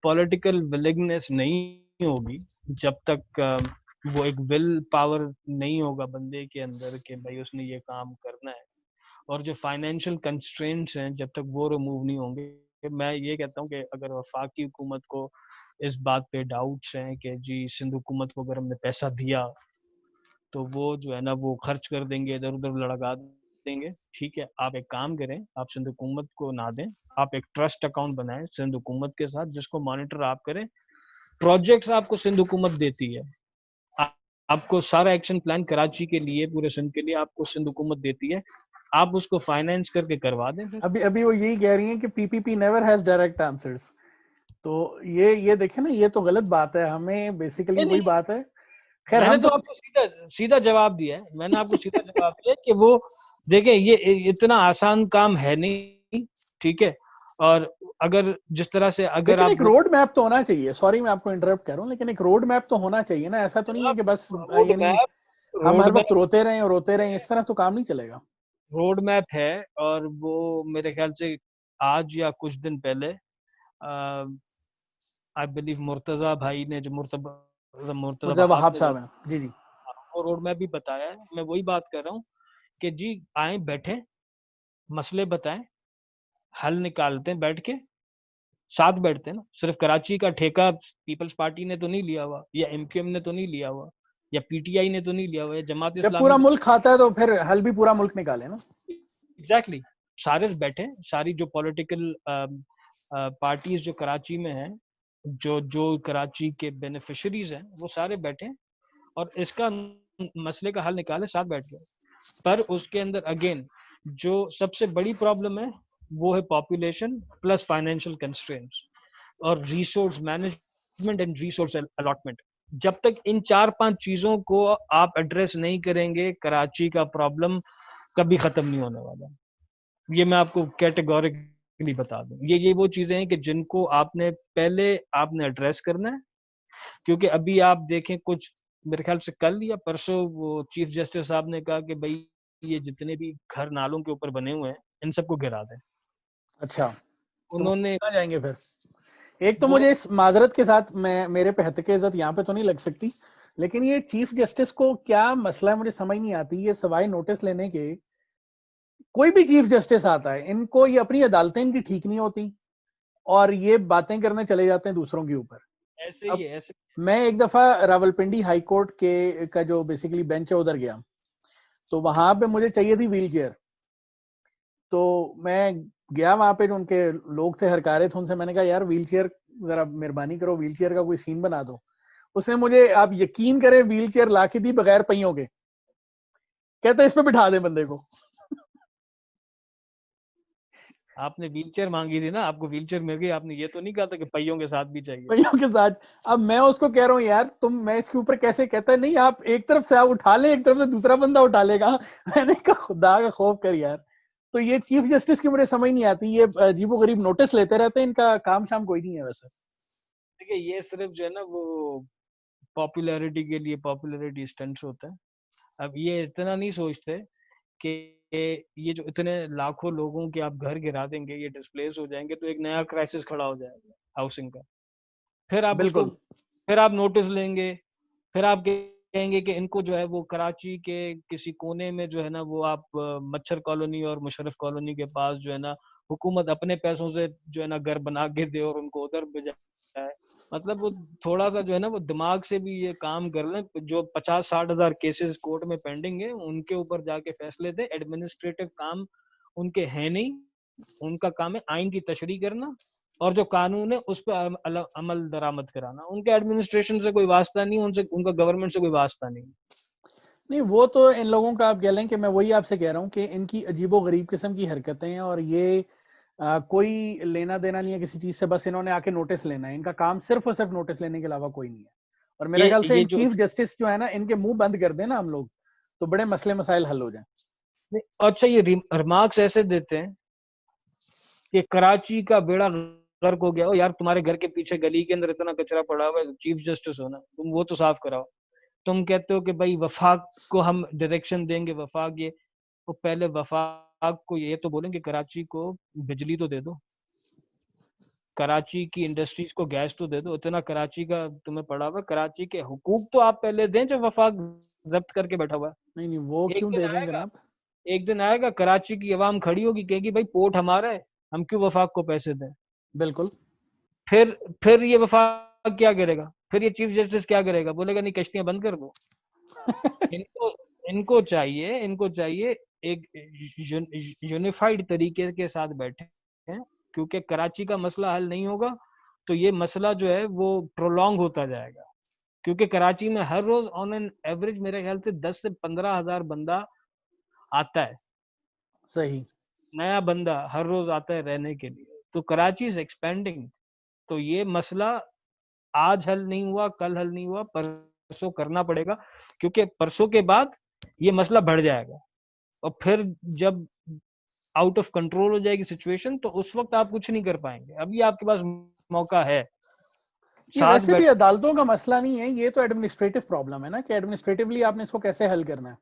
पॉलिटिकल विलिंगनेस नहीं होगी, जब तक वो एक विल पावर नहीं होगा बंदे के अंदर कि भाई उसने ये काम करना है, और जो फाइनेंशियल कंस्ट्रेंट्स हैं जब तक वो रिमूव नहीं होंगे, मैं ये कहता हूँ कि अगर वफाकी हुकूमत को इस बात पे डाउट्स हैं कि जी सिंध हुकूमत को अगर हमने पैसा दिया तो वो जो है ना वो खर्च कर देंगे, इधर उधर लड़का देंगे, ठीक है, आप एक काम करें, आप सिंध हुकूमत को ना दें, आप एक ट्रस्ट अकाउंट बनाएं सिंध हुकूमत के साथ, जिसको मॉनिटर आप करें, प्रोजेक्ट्स आपको सिंध हुकूमत देती है, आपको सारा एक्शन प्लान कराची के लिए, पूरे सिंध के लिए आपको सिंध हुकूमत देती है, आप उसको फाइनेंस करके करवा दें फिर। अभी अभी वो यही कह रही हैं कि PPP never has direct answers. तो ये देखें ना, ये तो गलत बात है, हमें बेसिकली नहीं वही नहीं, बात है। खैर मैंने हम तो तो आपको सीधा सीधा जवाब दिया है, मैंने आपको सीधा जवाब दिया कि वो देखें ये इतना आसान काम है नहीं, ठीक है। और अगर जिस तरह से अगर लेकिन आप एक रोड मैप तो होना चाहिए, सॉरी मैं आपको इंटरप्ट कर रहा हूँ, लेकिन एक रोड मैप तो होना चाहिए ना, ऐसा तो नहीं है कि बस रोड यानी मैप हम हर रोड वक्त मैप रोते रहें और रोते रहें, इस तरह तो काम नहीं चलेगा। रोड मैप है। और वो मेरे ख्याल से आज या कुछ दिन पहले आई बिलीव मुर्तजा भाई ने, जो मुर्तजा मुर्तजा मुर्जा वहाब वहाब ने जो साहब हैं जी जी। वो रोड मैप भी बताया है, मैं वही बात कर रहा हूँ कि जी आए बैठे, मसले बताएं, हल निकालते हैं बैठ के, साथ बैठते हैं ना, सिर्फ कराची का ठेका पीपल्स पार्टी ने तो नहीं लिया हुआ या एमक्यूएम ने तो नहीं लिया हुआ, या पीटीआई ने तो नहीं लिया हुआ है, जमात जब इस्लामी पूरा ने। मुल्क खाता है तो फिर हल भी पूरा मुल्क निकाले ना। एग्जैक्टली, सारे बैठे, सारी जो पॉलिटिकल पार्टीज जो कराची में हैं, जो जो कराची के बेनिफिशियरीज हैं, वो सारे बैठे और इसका मसले का हल निकाले, साथ बैठ गए। पर उसके अंदर अगेन जो सबसे बड़ी प्रॉब्लम है वो है पॉपुलेशन प्लस फाइनेंशियल कंस्ट्रेंट्स और resource management and resource allotment. जब तक इन 4-5 चीजों को आप एड्रेस नहीं करेंगे, कराची का प्रॉब्लम कभी खत्म नहीं होने वाला। ये मैं आपको कैटेगोरिकली बता दूं, ये वो चीजें हैं कि जिनको आपने एड्रेस करना है। क्योंकि अभी आप देखें, कुछ मेरे ख्याल से कल या परसों वो चीफ जस्टिस साहब ने कहा कि भाई ये जितने भी घर नालों के ऊपर बने हुए हैं इन सबको गिरा दें। अच्छा, तो वो उन्होंने कहाँ जाएंगे फिर? एक तो वो मुझे इस माजरत के साथ, मैं मेरे पे हद के इज्जत यहाँ पे तो नहीं लग सकती, लेकिन ये चीफ जस्टिस को क्या मसला है मुझे समझ नहीं आती। ये सवाई नोटिस लेने के, कोई भी चीफ जस्टिस आता है, इनको ये अपनी अदालतें इनकी ठीक नहीं होती और ये बातें करने चले जाते हैं दूसरों के ऊपर। ऐसे ही अब है, ऐसे। मैं एक दफा रावलपिंडी हाई कोर्ट के का जो बेसिकली बेंच है उधर गया, तो वहां पे मुझे चाहिए थी व्हील चेयर। तो मैं गया वहां पे, जो उनके लोग थे हरकारे थे, उनसे मैंने कहा यार व्हील चेयर जरा मेहरबानी करो, व्हील चेयर का कोई सीन बना दो। उसने मुझे, आप यकीन करें, व्हील चेयर ला के दी बगैर पहियों के। कहता इस पे बिठा दे बंदे को। आपने व्हीलचेयर मांगी थी ना, आपको व्हीलचेयर मिल गई, आपने ये तो नहीं कहा था कि पहियों के साथ भी चाहिए। पहियों के साथ। अब मैं उसको कह रहा हूँ यार तुम, मैं इसके ऊपर कैसे, कहता है नहीं आप एक तरफ से आप उठा ले, एक तरफ से दूसरा बंदा उठा लेगा। मैंने कहा खुदा का खौफ कर यार। तो ये चीफ जस्टिस की मुझे समझ नहीं आती, ये अजीबो गरीब नोटिस लेते रहते हैं, इनका काम शाम कोई नहीं है वैसे। देखिए, ये सिर्फ जो है ना वो पॉपुलैरिटी के लिए पॉपुलैरिटी स्टंट्स होता है। अब ये इतना नहीं सोचते कि ये जो इतने लाखों लोगों के आप घर गिरा देंगे, ये डिस्प्लेस हो जाएंगे, तो एक नया क्राइसिस खड़ा हो जाएगा हाउसिंग का। फिर आप उसको, बिल्कुल। फिर आप नोटिस लेंगे, फिर आप कहेंगे कि इनको जो है वो कराची के किसी कोने में जो है ना वो आप मच्छर कॉलोनी और मुशर्रफ कॉलोनी के पास जो है ना हुकूमत अपने पैसों से जो है ना घर बना के दे और उनको उधर भेजाए। मतलब वो थोड़ा सा जो है ना वो दिमाग से भी ये काम कर लें। जो 50-60 हजार केसेस कोर्ट में पेंडिंग है उनके ऊपर जाके फैसले दे। एडमिनिस्ट्रेटिव काम उनके है नहीं, उनका काम है आइन की तशरीह करना और जो कानून है उस पर अमल दरामद कराना। उनके एडमिनिस्ट्रेशन से कोई वास्ता नहीं, उनसे, उनका गवर्नमेंट से कोई वास्ता नहीं। नहीं, वो तो इन लोगों का आप कह लें कि मैं वही आपसे कह रहा हूँ कि इनकी अजीबो गरीब किस्म की हरकतें हैं और ये कोई लेना देना नहीं है किसी चीज से, बस इन्होंने आके नोटिस लेना है। इनका काम सिर्फ और सिर्फ नोटिस लेने के अलावा कोई नहीं है। और मेरे ख्याल से ये इन जो चीफ जस्टिस जो है ना, इनके मुंह बंद कर देना हम लोग, तो बड़े मसले मसाइल हल हो जाए। अच्छा, ये रिमार्क्स ऐसे देते हैं कि कराची का बेड़ा गर्क हो गया हो यार, तुम्हारे घर के पीछे गली के अंदर इतना कचरा पड़ा हुआ है, चीफ जस्टिस हो ना तुम, वो तो साफ कराओ। तुम कहते हो कि भाई वफाक को हम डायरेक्शन देंगे, वफाक ये, तो पहले वफाक को ये तो बोलेंगे कराची को बिजली तो दे दो, कराची की इंडस्ट्रीज को गैस तो दे दो, इतना कराची का तुम्हें पड़ा हुआ है, कराची के हुकूक तो आप पहले दें जो वफाक जब्त करके बैठा हुआ नहीं नहीं, वो है। एक क्यों दिन दे दें आएगा, जनाब। एक दिन आएगा कराची की आवाम खड़ी होगी, कहेगी भाई पोर्ट हमारा है, हम क्यों वफाक को पैसे दें। बिल्कुल। फिर फिर ये वफाक क्या करेगा, फिर ये चीफ जस्टिस क्या करेगा, बोलेगा नहीं कश्तियां बंद कर दो। इनको इनको चाहिए एक यूनिफाइड तरीके के साथ बैठे हैं। क्योंकि कराची का मसला हल नहीं होगा तो ये मसला जो है वो प्रोलॉन्ग होता जाएगा। क्योंकि कराची में हर रोज ऑन एन एवरेज मेरे ख्याल से 10 से 15 हजार बंदा आता है, सही। नया बंदा हर रोज आता है रहने के लिए। तो कराची इज एक्सपेंडिंग। तो ये मसला आज हल नहीं हुआ, कल हल नहीं हुआ, परसों करना पड़ेगा। क्योंकि परसों के बाद ये मसला बढ़ जाएगा और फिर जब आउट ऑफ कंट्रोल हो जाएगी सिचुएशन तो उस वक्त आप कुछ नहीं कर पाएंगे। अभी आपके पास मौका है, ये साथ वैसे भी बैठ। अदालतों का मसला नहीं है, ये तो एडमिनिस्ट्रेटिव प्रॉब्लम है ना, कि एडमिनिस्ट्रेटिवली आपने इसको कैसे हल करना है।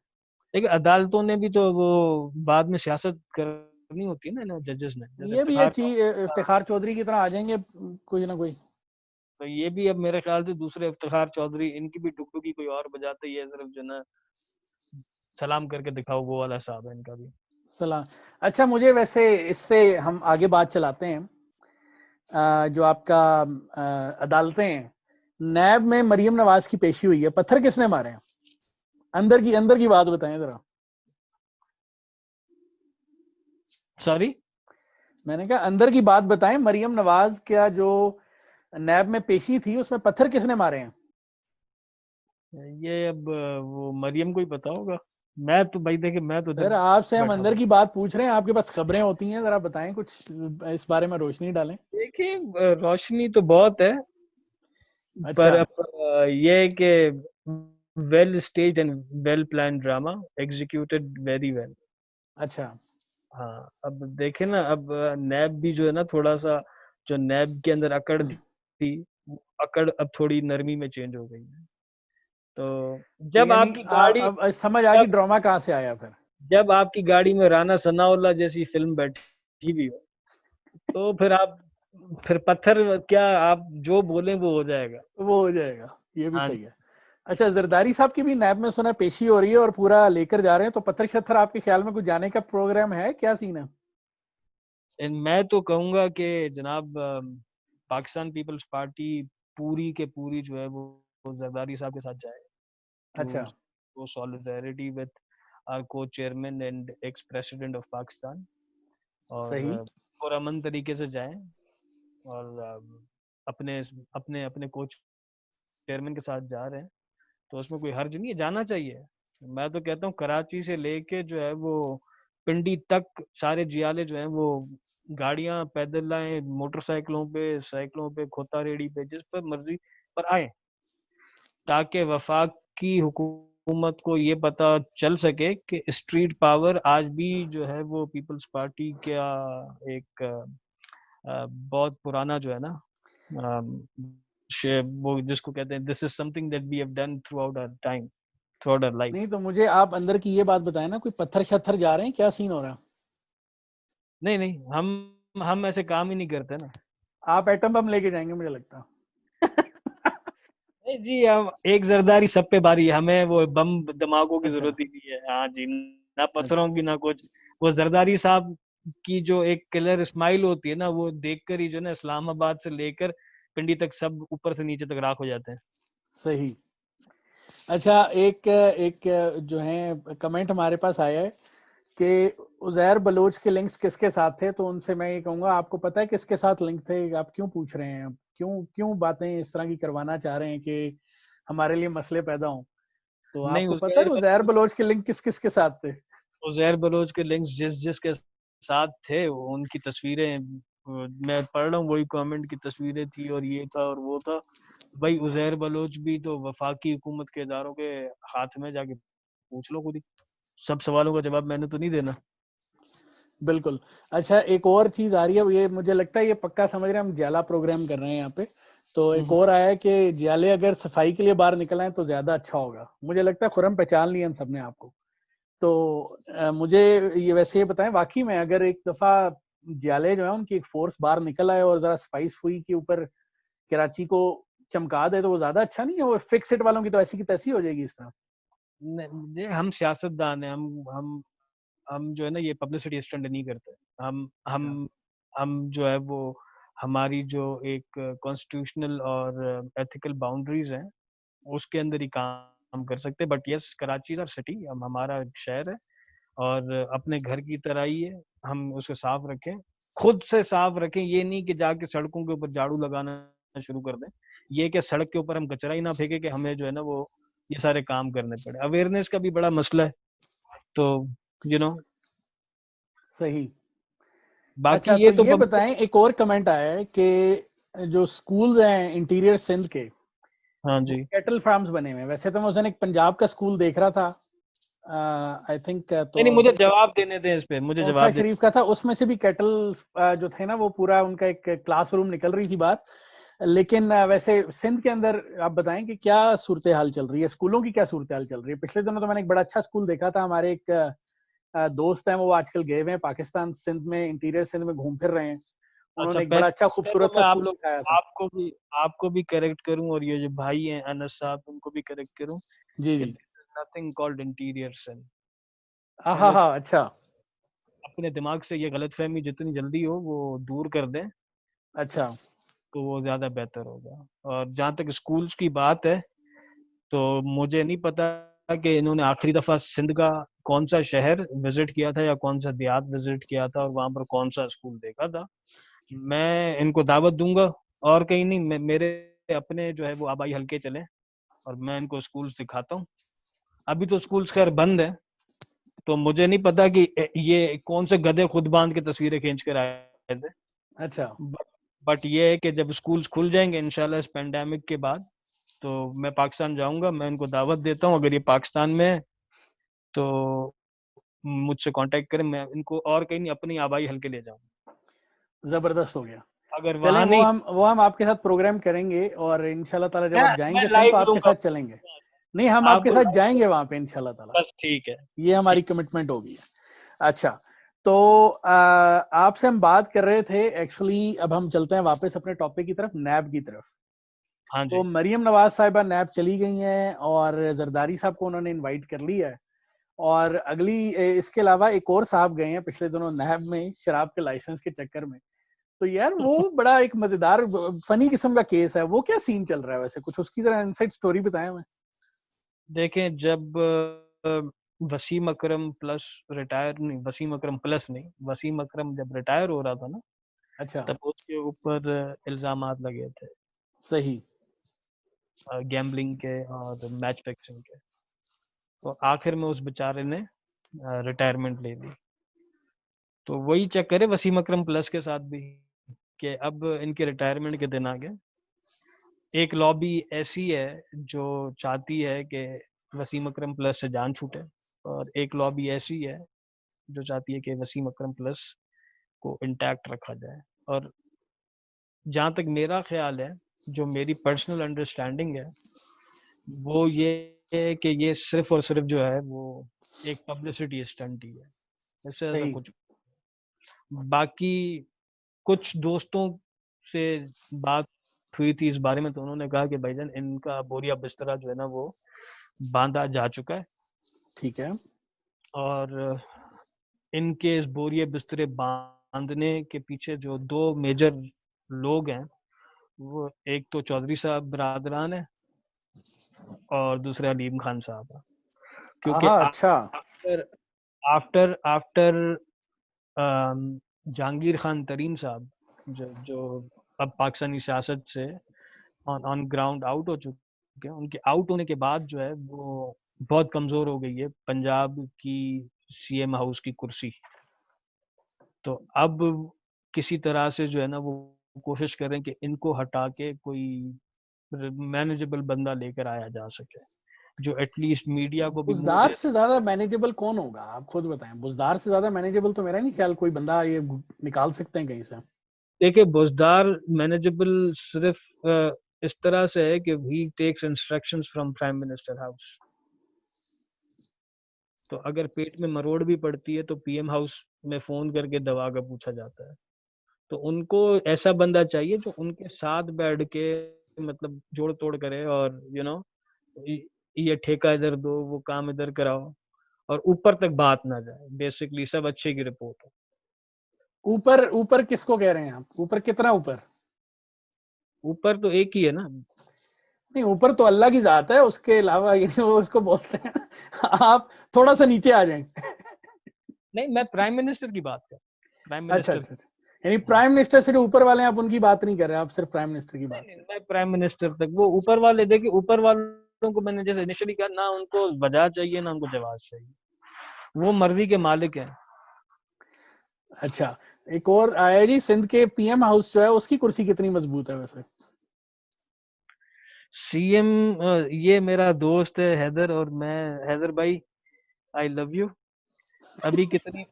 देखिए, अदालतों ने भी तो वो बाद में सियासत करनी होती है ना जजेस ने, जैसे ये भी है, इफ्तिखार चौधरी। इफ्तिखार चौधरी की तरह आ जाएंगे कोई ना कोई। तो ये भी अब मेरे ख्याल से दूसरे इफ्तिखार चौधरी, इनकी भी डुगडुगी कोई और बजाते ही है, सिर्फ जो ना सलाम करके दिखाओ, वो वाला साहब है इनका भी। सलाह। अच्छा, मुझे वैसे इससे हम आगे बात चलाते हैं। जो आपका अदालतें हैं, नैब में मरियम नवाज की पेशी हुई है, पत्थर किसने मारे हैं? अंदर की बात बताएं जरा। सॉरी, मैंने कहा अंदर की बात बताएं, मरियम नवाज का जो नैब में पेशी थी उसमें पत्थर किसने मारे हैं? ये अब वो मरियम को ही पता होगा। मैं तो भाई देखे, मैं तो इधर सर आपसे हम बैठा अंदर हुआ। की बात पूछ रहे हैं, आपके पास खबरें होती हैं, जरा बताएं कुछ, इस बारे में रोशनी डालें। देखिए, रोशनी तो बहुत है, पर अच्छा। अब ये है कि well stage and well plan drama executed very well. अच्छा। हाँ, अब देखे ना, अब नैब भी जो है ना, थोड़ा सा जो नैब के अंदर अकड़ थी, वो अकड़ अब थोड़ी नरमी में चेंज हो गई है। तो तो जब यानी आपकी गाड़ी, अब समझ आ गई जब ड्रामा कहाँ से आया फिर। जब आपकी गाड़ी में राना सनाउल्लाह जैसी फिल्म बैठी भी हो, तो फिर पत्थर क्या, आप जो बोले वो हो जाएगा। वो हो जाएगा, ये भी हाँ सही है। अच्छा, जरदारी साहब की भी नैब में सुना पेशी हो रही है और पूरा लेकर जा रहे हैं, तो पत्थर शत्थर आपके ख्याल में कुछ जाने का प्रोग्राम है, क्या सीन है? मैं तो कहूंगा कि जनाब, पाकिस्तान पीपल्स पार्टी पूरी के पूरी जो है वो जरदारी साहब के साथ जाए, टू अच्छा। शो सॉलिडारिटी विद आवर को chairman and ex president of Pakistan, और सही। पुरअमन तरीके से जाएं, और अपने अपने अपने कोच चेयरमैन के साथ जा रहे हैं, तो उसमें कोई हर्ज नहीं है, जाना चाहिए। मैं तो कहता हूँ कराची से लेके जो है वो पिंडी तक सारे जियाले जो हैं वो गाड़ियां पैदल आए, मोटरसाइकिलों पे, साइकिलों पे, खोता रेडी पे, जिस पर मर्जी पर आए, ताकि वफाक की हुकूमत को ये पता चल सके कि स्ट्रीट पावर आज भी जो है वो पीपल्स पार्टी का एक बहुत पुराना जो है ना, वो जिसको कहते हैं, this is something that we have done throughout our time, throughout our life. नहीं तो मुझे आप अंदर की ये बात बताएं ना, कोई पत्थर शत्थर जा रहे हैं, क्या सीन हो रहा है? नहीं नहीं, हम ऐसे काम ही नहीं करते ना। आप एटम बम लेके जाएंगे मुझे लगता है। नहीं जी, हम एक जरदारी सब पे भारी है, हमें वो बम धमाकों की अच्छा। जरूरत ही नहीं है। हाँ जी, ना अच्छा। पत्थरों की ना कुछ। वो जरदारी साहब की जो एक किलर स्माइल होती है ना, वो देखकर ही जो है ना, इस्लामाबाद से लेकर पिंडी तक सब ऊपर से नीचे तक राख हो जाते हैं। सही। अच्छा, एक एक जो है कमेंट हमारे पास आया है कि उजैर बलोच के लिंक्स किसके साथ थे, तो उनसे मैं ये कहूंगा, आपको पता है किसके साथ लिंक थे? आप क्यों पूछ रहे हैं? क्यों क्यों बातें इस तरह की करवाना चाह रहे हैं कि हमारे लिए मसले पैदा हों? तो नहीं, आपको पता है उजैर बलोच के लिंक किस किस के साथ थे? उजैर बलोच के लिंक्स जिस जिसके साथ थे, उनकी तस्वीरें मैं पढ़ रहा हूँ, वही कमेंट की तस्वीरें थी, और ये था और वो था। भाई उजैर बलोच भी तो वफाकी हुकूमत के इदारों के हाथ में, जाके पूछ लो खुद ही। सब सवालों का जवाब मैंने तो नहीं देना। बिल्कुल। अच्छा, एक और चीज आ रही है, ये मुझे लगता है ये पक्का समझ रहे हैं हम, ज्याला प्रोग्राम कर रहे हैं यहाँ पे। तो एक हम्म। और आया है कि ज्याले अगर सफाई के लिए बाहर निकल आए तो ज्यादा अच्छा होगा। मुझे लगता है खुरम पहचान लिया हम सबने आपको। तो मुझे ये वैसे ये बताएं, वाकई में अगर एक दफा ज्याले जो है उनकी एक फोर्स बाहर निकल आए और जरा सफाई सफुई के ऊपर कराची को चमका दे, तो वो ज्यादा अच्छा नहीं है? वो फिक्स इट वालों की तो ऐसी की तैसी हो जाएगी इस तरह। ये हम सियासतदान हैं, हम जो है ना, ये पब्लिसिटी स्टंट नहीं करते। हम अच्छा। हम हम जो है वो, हमारी जो एक कॉन्स्टिट्यूशनल और एथिकल बाउंड्रीज हैं, उसके अंदर ही काम कर सकते हैं। But yes, Karachi is our city, हम हमारा एक शहर है, और अपने घर की तरह ही है। हम उसको साफ रखें, खुद से साफ रखें, ये नहीं कि जाके सड़कों के ऊपर झाड़ू लगाना शुरू कर दें। ये कि सड़क के ऊपर हम कचरा ही ना फेंके कि हमें जो है ना वो ये सारे काम करने पड़े। अवेयरनेस का भी बड़ा मसला है, तो यू नो सही। बाकी अच्छा, ये तो तो ये पब्लिक। बताएं, एक और कमेंट आया है कि जो स्कूल्स हैं इंटीरियर सिंध के, हाँ वो जी। कैटल फार्म्स बने हुए हैं। वैसे तो मैं उस दिन एक पंजाब का स्कूल देख रहा था, आई थिंक, नहीं तो नहीं, मुझे जवाब देने दें, इस पे मुझे कौथला जवाब दे। शरीफ का था, उसमें से भी कैटल जो थे ना, वो पूरा उनका एक क्लासरूम निकल रही थी बात। लेकिन वैसे सिंध के अंदर आप बताएं कि क्या सूरत हाल चल रही है, स्कूलों की क्या सूरत हाल चल रही है? पिछले दिनों तो मैंने एक बड़ा अच्छा स्कूल देखा था, हमारे एक दोस्त हैं, वो आजकल गए हुए हैं पाकिस्तान, सिंध में, इंटीरियर सिंध में घूम फिर रहे हैं। अच्छा, उन्होंने एक बड़ा अच्छा पहले तो खूबसूरत सा मैं स्कूल दिखाया था। आपको भी करेक्ट करूं, और ये जो भाई हैं अनस साहब, उनको भी करेक्ट करूं जी कि जी। This is nothing called interior sun. हाँ हाँ पहले हाँ। अच्छा। अपने दिमाग से ये गलतफहमी जितनी जल्दी हो वो दूर कर दें, अच्छा। तो वो ज्यादा बेहतर होगा। और जहाँ तक स्कूल्स की बात है, तो मुझे नहीं पता कि इन्होंने आखिरी दफा सिंध का कौन सा शहर विजिट किया था या कौन सा देहात विजिट किया था और वहां पर कौन सा स्कूल देखा था। मैं इनको दावत दूंगा, और कहीं नहीं, मेरे अपने जो है वो आबाई हल्के चले और मैं इनको स्कूल दिखाता हूँ। अभी तो स्कूल खैर बंद है, तो मुझे नहीं पता कि ये कौन से गधे खुद बांध के तस्वीरें खींच कर आए थे। अच्छा। बट ये है कि जब स्कूल्स खुल जाएंगे इंशाल्लाह इस पेंडेमिक के बाद, तो मैं पाकिस्तान जाऊंगा, मैं इनको दावत देता हूँ, अगर ये पाकिस्तान में है तो मुझसे कांटेक्ट करें, मैं इनको और कहीं नहीं अपनी आबाई हल्के ले जाऊंगा। जबरदस्त हो गया। अगर चलें, वहां वो नहीं, हम आपके साथ प्रोग्राम करेंगे और इंशाल्लाह ताला जब मैं आप मैं जाएंगे सिंध तो लाइव आपके लूंगा, साथ चलेंगे। नहीं, हम आपके आपको साथ लाइव, जाएंगे वहां पे इंशाल्लाह ताला। बस ठीक है। ये हमारी ठीक, कमिटमेंट होगी। अच्छा, तो आपसे हम बात कर रहे थे एक्चुअली, अब हम चलते हैं वापस अपने टॉपिक की तरफ, नैब की तरफ। हाँ तो जी। मरियम नवाज साहिबा नैब चली गई हैं और जरदारी साहब को उन्होंने इनवाइट कर लिया है। और अगली इसके अलावा एक और साहब गए हैं पिछले दिनों नैब में शराब के लाइसेंस के चक्कर में। तो यार वो बड़ा एक मजेदार फनी किस्म का केस है। वो क्या सीन चल रहा है वैसे, कुछ उसकी तरह इनसाइड स्टोरी बताएं हमें। देखें, जब वसीम अकरम प्लस रिटायर नहीं, वसीम अकरम प्लस नहीं, वसीम अकरम जब रिटायर हो रहा था ना, अच्छा। तब उसके ऊपर इल्जामात लगे थे सही। गैम्बलिंग के और मैच फिक्सिंग के। तो आखिर में उस बेचारे ने रिटायरमेंट ले ली। तो वही चक्कर है वसीम अकरम प्लस के साथ भी, कि अब इनके रिटायरमेंट के दिन आ गए। एक लॉबी ऐसी है जो चाहती है कि वसीम अकरम प्लस से जान छूटे, और एक लॉबी ऐसी है जो चाहती है कि वसीम अकरम प्लस को इंटैक्ट रखा जाए। और जहाँ तक मेरा ख्याल है, जो मेरी पर्सनल अंडरस्टैंडिंग है, वो ये है कि ये सिर्फ और सिर्फ जो है वो एक पब्लिसिटी स्टंट ही है, इससे ज्यादा सही। कुछ। बाकी कुछ दोस्तों से बात हुई थी इस बारे में, तो उन्होंने कहा कि भाईजान इनका बोरिया बिस्तरा जो है ना वो बांधा जा चुका है, ठीक है। और इनके इस बोरिए बिस्तरे बांधने के पीछे जो दो मेजर लोग हैं, वो एक तो चौधरी साहब बरादरान है और दूसरे अलीम खान साहब है। क्योंकि हाँ, अच्छा। After after after Jahangir Khan Tareen साहब, जो अब पाकिस्तानी सियासत से ऑन ऑन ग्राउंड आउट हो चुके हैं, उनके आउट होने के बाद जो है वो बहुत कमजोर हो गई है पंजाब की सीएम हाउस की कुर्सी। तो अब किसी तरह से जो है ना वो कोशिश करें कि इनको हटा के कोई मैनेजेबल बंदा लेकर आया जा सके, जो एटलीस्ट मीडिया को भी मुंह बुजदार दे। से ज्यादा मैनेजेबल कौन होगा, आप खुद बताएं। बुजदार से ज्यादा मैनेजेबल तो मेरा नहीं ख्याल कोई बंदा ये निकाल सकते हैं कहीं से। देखिए, बुजदार मैनेजेबल सिर्फ इस तरह से है कि he takes instructions from prime minister house. तो अगर पेट में मरोड़ भी पड़ती है तो पीएम हाउस में फोन करके दवा का पूछा जाता है। तो उनको ऐसा बंदा चाहिए जो उनके साथ बैठ के मतलब जोड़ तोड़ करे, और ये ठेका इधर दो, वो काम इधर कराओ, और ऊपर तक बात ना जाए, बेसिकली सब अच्छे की रिपोर्ट हो। ऊपर ऊपर किसको कह रहे हैं आप, ऊपर कितना ऊपर? ऊपर तो एक ही है ना। नहीं, ऊपर तो अल्लाह की जात है, उसके अलावा ये वो उसको बोलते हैं। आप थोड़ा सा नीचे आ जाएं। नहीं, मैं प्राइम मिनिस्टर की बात कर, प्राइम अच्छा मिनिस्टर। अच्छा अच्छा। यानी हाँ, प्राइम मिनिस्टर से जो ऊपर वाले हैं आप उनकी बात नहीं कर रहे, आप सिर्फ प्राइम मिनिस्टर की नहीं बात नहीं, कर मैं प्राइम मिनिस्टर तक, वो ऊपर वाले, देखिए ऊपर वालों को मैंने जैसे इनिशियली कहा ना, उनको वजह चाहिए ना उनको जवाब चाहिए, वो मर्जी के मालिक हैं। रहे हैं। अच्छा, एक और आया जी, सिंध के पीएम हाउस जो है उसकी कुर्सी कितनी मजबूत है वैसे? सीएम, ये मेरा दोस्त है हैदर, और मैं, हैदर भाई, आई लव यू। अभी कितनी,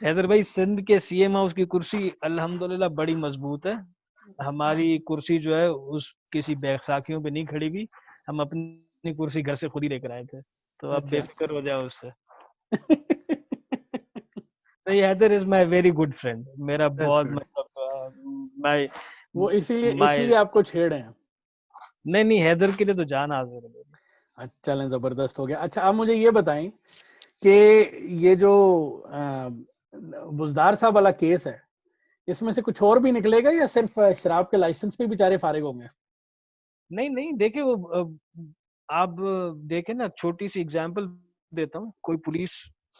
हैदर भाई, सिंध के सीएम हाउस की कुर्सी अल्हम्दुलिल्लाह बड़ी मजबूत है। हमारी कुर्सी जो है उस किसी बैसाखियों पे नहीं खड़ी हुई, हम अपनी कुर्सी घर से खुद ही लेकर आए थे, तो अब अच्छा। बेफिक्र हो जाओ उससे। तो ये Haider is my very good friend, मेरा दैट्स बहुत गुड। मतलब माय वो इसीलिए माय इसीलिए आपको छेड़े हैं। नहीं नहीं, हैदर के लिए तो जान हाजिर है मेरी। अच्छा, चलें, जबरदस्त हो गया। अच्छा, आप मुझे ये बताएं कि ये जो बुजदार साहब वाला केस है, इसमें से कुछ और भी निकलेगा या सिर्फ शराब के लाइसेंस पे बेचारे फारिग होंगे? नहीं नहीं, देखिए वो आप देखे ना, छोटी सी एग्जांपल देता हूँ। कोई पुलिस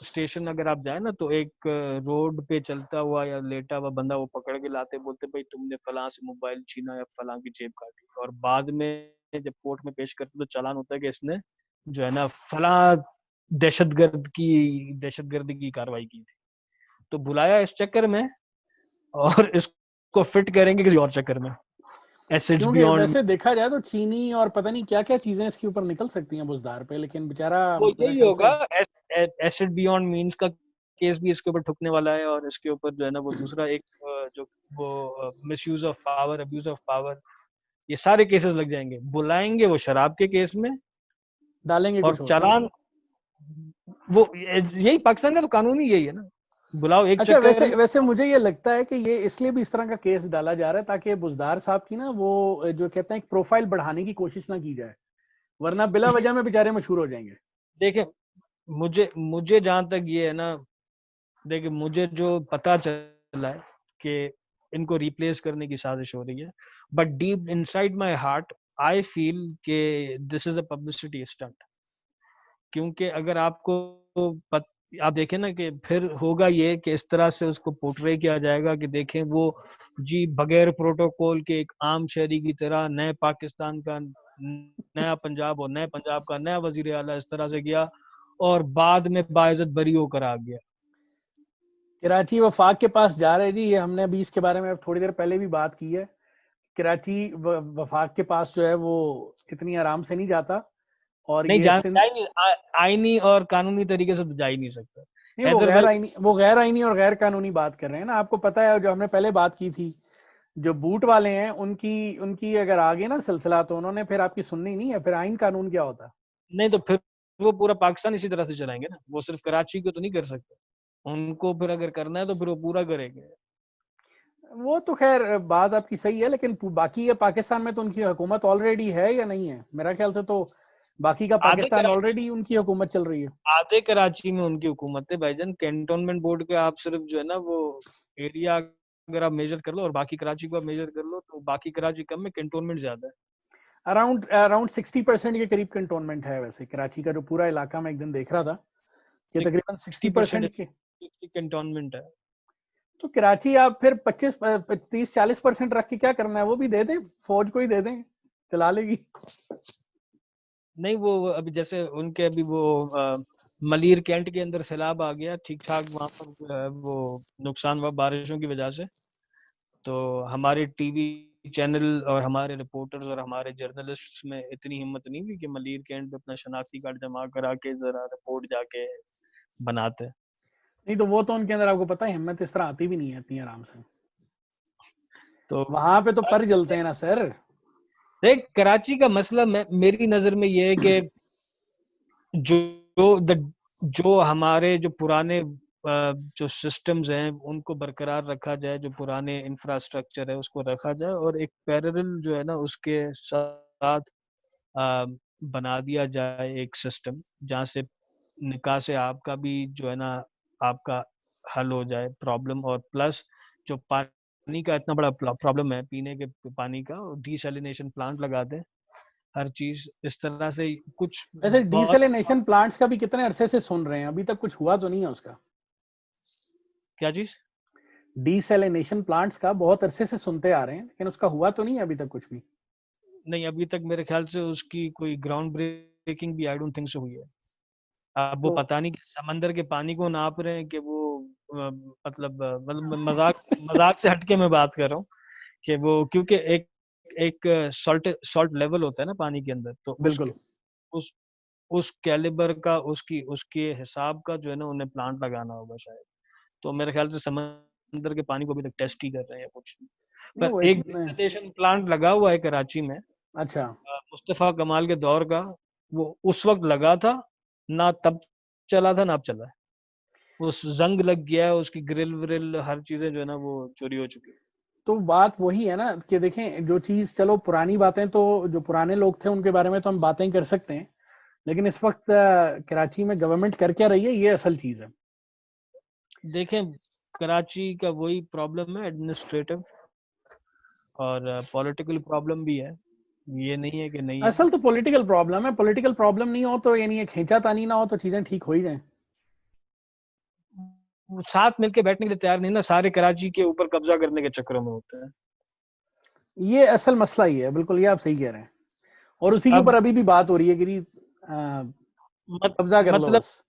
स्टेशन अगर आप जाए ना, तो एक रोड पे चलता हुआ या लेटा हुआ बंदा वो पकड़ के लाते, बोलते भाई तुमने फलां से मोबाइल छीना या फलां की जेब काटी, और बाद में जब कोर्ट में पेश करते तो चालान होता है कि इसने जो है ना फलां दहशतगर्दी की कार्रवाई की थी। तो बुलाया इस चक्कर में, और इसको फिट करेंगे किसी और चक्कर में, एसिड्स क्योंकि बियॉन्ड। वैसे देखा जाए तो चीनी और पता नहीं क्या क्या चीजें इसके ऊपर निकल सकती हैं बुजदार पे, लेकिन बेचारा वो मेरा यही ख्याल होगा, से। एसिड बियॉन्ड मीन्स का केस भी इसके ऊपर ठुकने वाला है, और इसके ऊपर जो है ना वो दूसरा एक जो वो misuse of power, abuse of power, ये सारे केसेस लग जाएंगे। बुलाएंगे वो शराब के केस में, डालेंगे और कुछ और। चालान वो यही पाकिस्तान का तो कानून ही यही है ना, बुलाओ एक अच्छा, चक्कर वैसे में। वैसे मुझे ये लगता है कि ये इसलिए भी इस तरह का केस डाला जा रहा है ताकि बुजदार साहब की ना वो जो कहते हैं एक प्रोफाइल बढ़ाने की कोशिश ना की जाए, वरना बिला ये वजह में बेचारे मशहूर हो जाएंगे। देखे, मुझे मुझे जहां तक ये है ना, देखिए मुझे जो पता चला है कि इनको रिप्लेस करने की साजिश हो रही है, but deep inside my heart I feel कि this is a publicity stunt. क्योंकि अगर आपको पत, आप देखें ना कि फिर होगा ये कि इस तरह से उसको पोर्ट्रे किया जाएगा कि देखें वो जी बगैर प्रोटोकॉल के एक आम शहरी की तरह नए पाकिस्तान का नया पंजाब, और नए पंजाब का नया वजीर आला इस तरह से गया, और बाद में बाइज्जत बरी होकर आ गया। कराची वफाक के पास जा रहे जी, ये हमने अभी इसके बारे में थोड़ी देर पहले भी बात की है। कराची वफाक के पास जो है वो इतनी आराम से नहीं जाता, और नहीं ये जा सिंध। जा ही नहीं, आईनी और कानूनी तरीके से तो जा ही नहीं सकता। नहीं, हैदर वेल वो गैर आईनी और गैर कानूनी बात कर रहे हैं ना। आपको पता है जो हमने पहले बात की थी, जो बूट वाले हैं उनकी उनकी अगर आ गई ना सिलसिला, तो उन्होंने फिर आपकी सुननी नहीं है, फिर आइन कानून क्या होता है। नहीं, तो फिर वो पूरा पाकिस्तान इसी तरह से चलाएंगे ना, वो सिर्फ कराची को तो नहीं कर सकते। उनको फिर अगर करना है तो फिर वो पूरा करेंगे। वो तो खैर बात आपकी सही है, लेकिन बाकी ये पाकिस्तान में तो उनकी हुकूमत ऑलरेडी है या नहीं है? मेरा ख्याल से तो बाकी का आधे पाकिस्तान कराची ऑलरेडी उनकी हुकूमत चल रही है। आधे कराची में उनकी हुकूमत है भाईजान। कैंटोनमेंट बोर्ड के आप सिर्फ जो है ना वो एरिया अगर आप मेजर कर लो, और बाकी कराची को आप मेजर कर लो, तो बाकी कराची कम है, कैंटोनमेंट ज्यादा है। अराउंड अराउंड 60% के करीब कंटोनमेंट है वैसे कराची का जो पूरा इलाका। मैं एक दिन देख रहा था कि तकरीबन 60% 60% के। कैंटोनमेंट है। तो कराची आप फिर 25 30 40% रख के क्या करना है? वो भी दे दें, फौज को ही दे दें, चला लेगी। नहीं, वो अभी जैसे उनके अभी वो मलीर कैंट के अंदर सैलाब आ गया, ठीक ठाक वहां पर वो नुकसान हुआ बारिशों की वजह से। तो हमारे टीवी चैनल और हमारे रिपोर्टर्स और हमारे जर्नलिस्ट में इतनी हिम्मत नहीं हुई कि मलीर कैंट पे अपना शनाख्ती कार्ड जमा करा के जरा रिपोर्ट जाके बनाते। नहीं तो वो तो उनके अंदर आपको पता है हिम्मत इस तरह आती भी नहीं है इतनी आराम से। तो वहां पे तो पर जलते हैं ना सर। देख, कराची का मसला मेरी नजर में ये है कि जो जो हमारे जो पुराने जो सिस्टम्स हैं उनको बरकरार रखा जाए, जो पुराने इंफ्रास्ट्रक्चर है उसको रखा जाए, और एक पैरेलल जो है ना उसके साथ अ, बना दिया जाए एक सिस्टम जहाँ से निकाह से आपका भी जो है ना आपका हल हो जाए प्रॉब्लम, और प्लस जो पानी का इतना बड़ा प्रॉब्लम है पीने के पानी का, डिसैलिनेशन प्लांट लगा दें, हर चीज इस तरह से कुछ वैसे बहुत। डीसैलिनेशन प्लांट्स का भी कितने अरसे से सुन रहे हैं, अभी तक कुछ हुआ तो नहीं है उसका? क्या चीज? डीसैलिनेशन प्लांट्स का बहुत अरसे से सुनते आ रहे हैं, लेकिन उसका हुआ तो नहीं है अभी तक कुछ भी। नहीं, अभी तक मेरे ख्याल से उसकी कोई ग्राउंड ब्रेकिंग भी आई डोंट थिंक से हुई है। अब वो तो पता नहीं कि समंदर के पानी को नाप रहे हैं कि वो मतलब मजाक मजाक से हटके मैं बात कर रहा हूँ कि वो क्योंकि एक एक सॉल्ट सॉल्ट लेवल होता है ना पानी के अंदर, तो बिल्कुल। उस उस कैलिबर का उसकी उसके हिसाब का जो है ना उन्हें प्लांट लगाना होगा शायद। तो मेरे ख्याल से समंदर के पानी को अभी तक टेस्ट ही कर रहे हैं कुछ। नहीं पर वो एक इतने। डिसैलिनेशन प्लांट लगा हुआ है कराची में, अच्छा। मुस्तफा कमाल के दौर का। वो उस वक्त लगा था, ना तब चला था ना अब चला है। उस जंग लग गया है, उसकी ग्रिल व्रिल हर चीजें जो है ना वो चोरी हो चुकी है। तो बात वही है ना कि देखें, जो चीज चलो पुरानी बातें तो जो पुराने लोग थे उनके बारे में तो हम बातें कर सकते हैं, लेकिन इस वक्त कराची में गवर्नमेंट कर क्या रही है, ये असल चीज है। देखें, कराची का वही प्रॉब्लम है, एडमिनिस्ट्रेटिव और पॉलिटिकल प्रॉब्लम भी है। ये नहीं है कि नहीं है। असल तो पॉलिटिकल प्रॉब्लम है, पॉलिटिकल प्रॉब्लम नहीं हो तो यानी ये खींचातानी ना हो तो चीजें ठीक हो ही जाएं। वो साथ मिलके बैठने के लिए तैयार नहीं ना, सारे कराची के ऊपर कब्जा करने के चक्करों में होते हैं। ये असल मसला ही है, बिल्कुल ये आप सही कह रहे हैं। और उसी के ऊपर अब अभी भी बात हो रही है कि मत, कब्जा कर लो मतलब बस।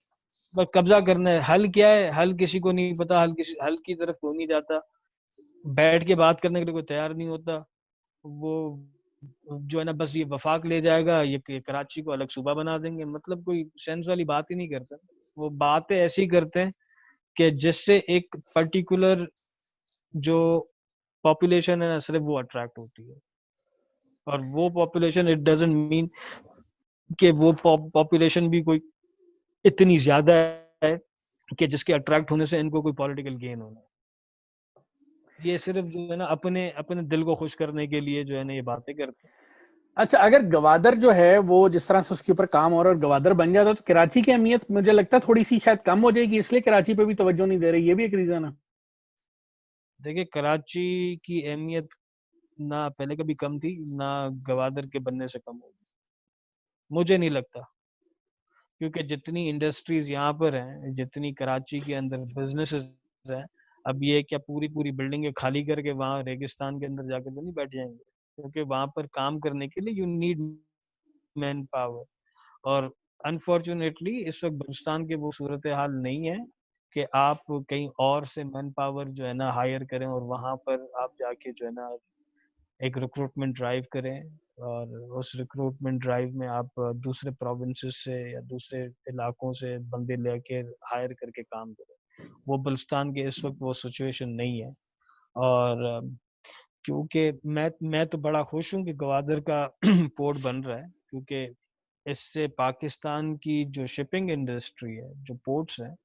बस कब्जा करना है। हल क्या है, हल किसी को नहीं पता, हल की तरफ कोई नहीं जाता, बैठ के बात करने के लिए कोई तैयार नहीं होता। वो जो है ना, बस ये वफाक ले जाएगा, ये कराची को अलग सूबा बना देंगे, मतलब कोई सेंस वाली बात ही नहीं करता। वो बातें ऐसी करते हैं कि जिससे एक पर्टिकुलर जो पॉपुलेशन है ना, सिर्फ वो अट्रैक्ट होती है। और वो पॉपुलेशन, इट डजंट मीन कि वो पॉपुलेशन भी कोई इतनी ज्यादा है कि जिसके अट्रैक्ट होने से इनको कोई पॉलिटिकल गेन होना है। ये सिर्फ जो है ना, अपने अपने दिल को खुश करने के लिए जो है ना ये बातें करते हैं। अच्छा, अगर गवादर जो है वो जिस तरह से उसके ऊपर काम हो रहा है और गवादर बन जाता तो कराची की अहमियत मुझे लगता है थोड़ी सी शायद कम हो जाएगी, इसलिए कराची पे भी तवज्जो नहीं दे रही, ये भी एक रीजन है। देखिए, कराची की अहमियत ना पहले कभी कम थी, ना गवादर के बनने से कम होगी, मुझे नहीं लगता। क्योंकि जितनी इंडस्ट्रीज यहाँ पर हैं, जितनी कराची के अंदर बिजनेसेस हैं, अब ये क्या पूरी पूरी बिल्डिंगें खाली करके वहाँ रेगिस्तान के अंदर जाकर तो नहीं बैठ जाएंगे, क्योंकि वहाँ पर काम करने के लिए यू नीड मैन पावर। और अनफॉर्चुनेटली इस वक्त बलूचिस्तान के वो सूरत हाल नहीं है कि आप कहीं और से मैन पावर जो है ना हायर करें और वहां पर आप जाके जो है ना एक रिक्रूटमेंट ड्राइव करें, और उस रिक्रूटमेंट ड्राइव में आप दूसरे प्रोविंसेस से या दूसरे इलाकों से बंदे लेके हायर करके काम करें। वो बलूचिस्तान के इस वक्त वो सिचुएशन नहीं है। और क्योंकि मैं तो बड़ा खुश हूँ कि गवादर का पोर्ट बन रहा है, क्योंकि इससे पाकिस्तान की जो शिपिंग इंडस्ट्री है, जो पोर्ट्स हैं,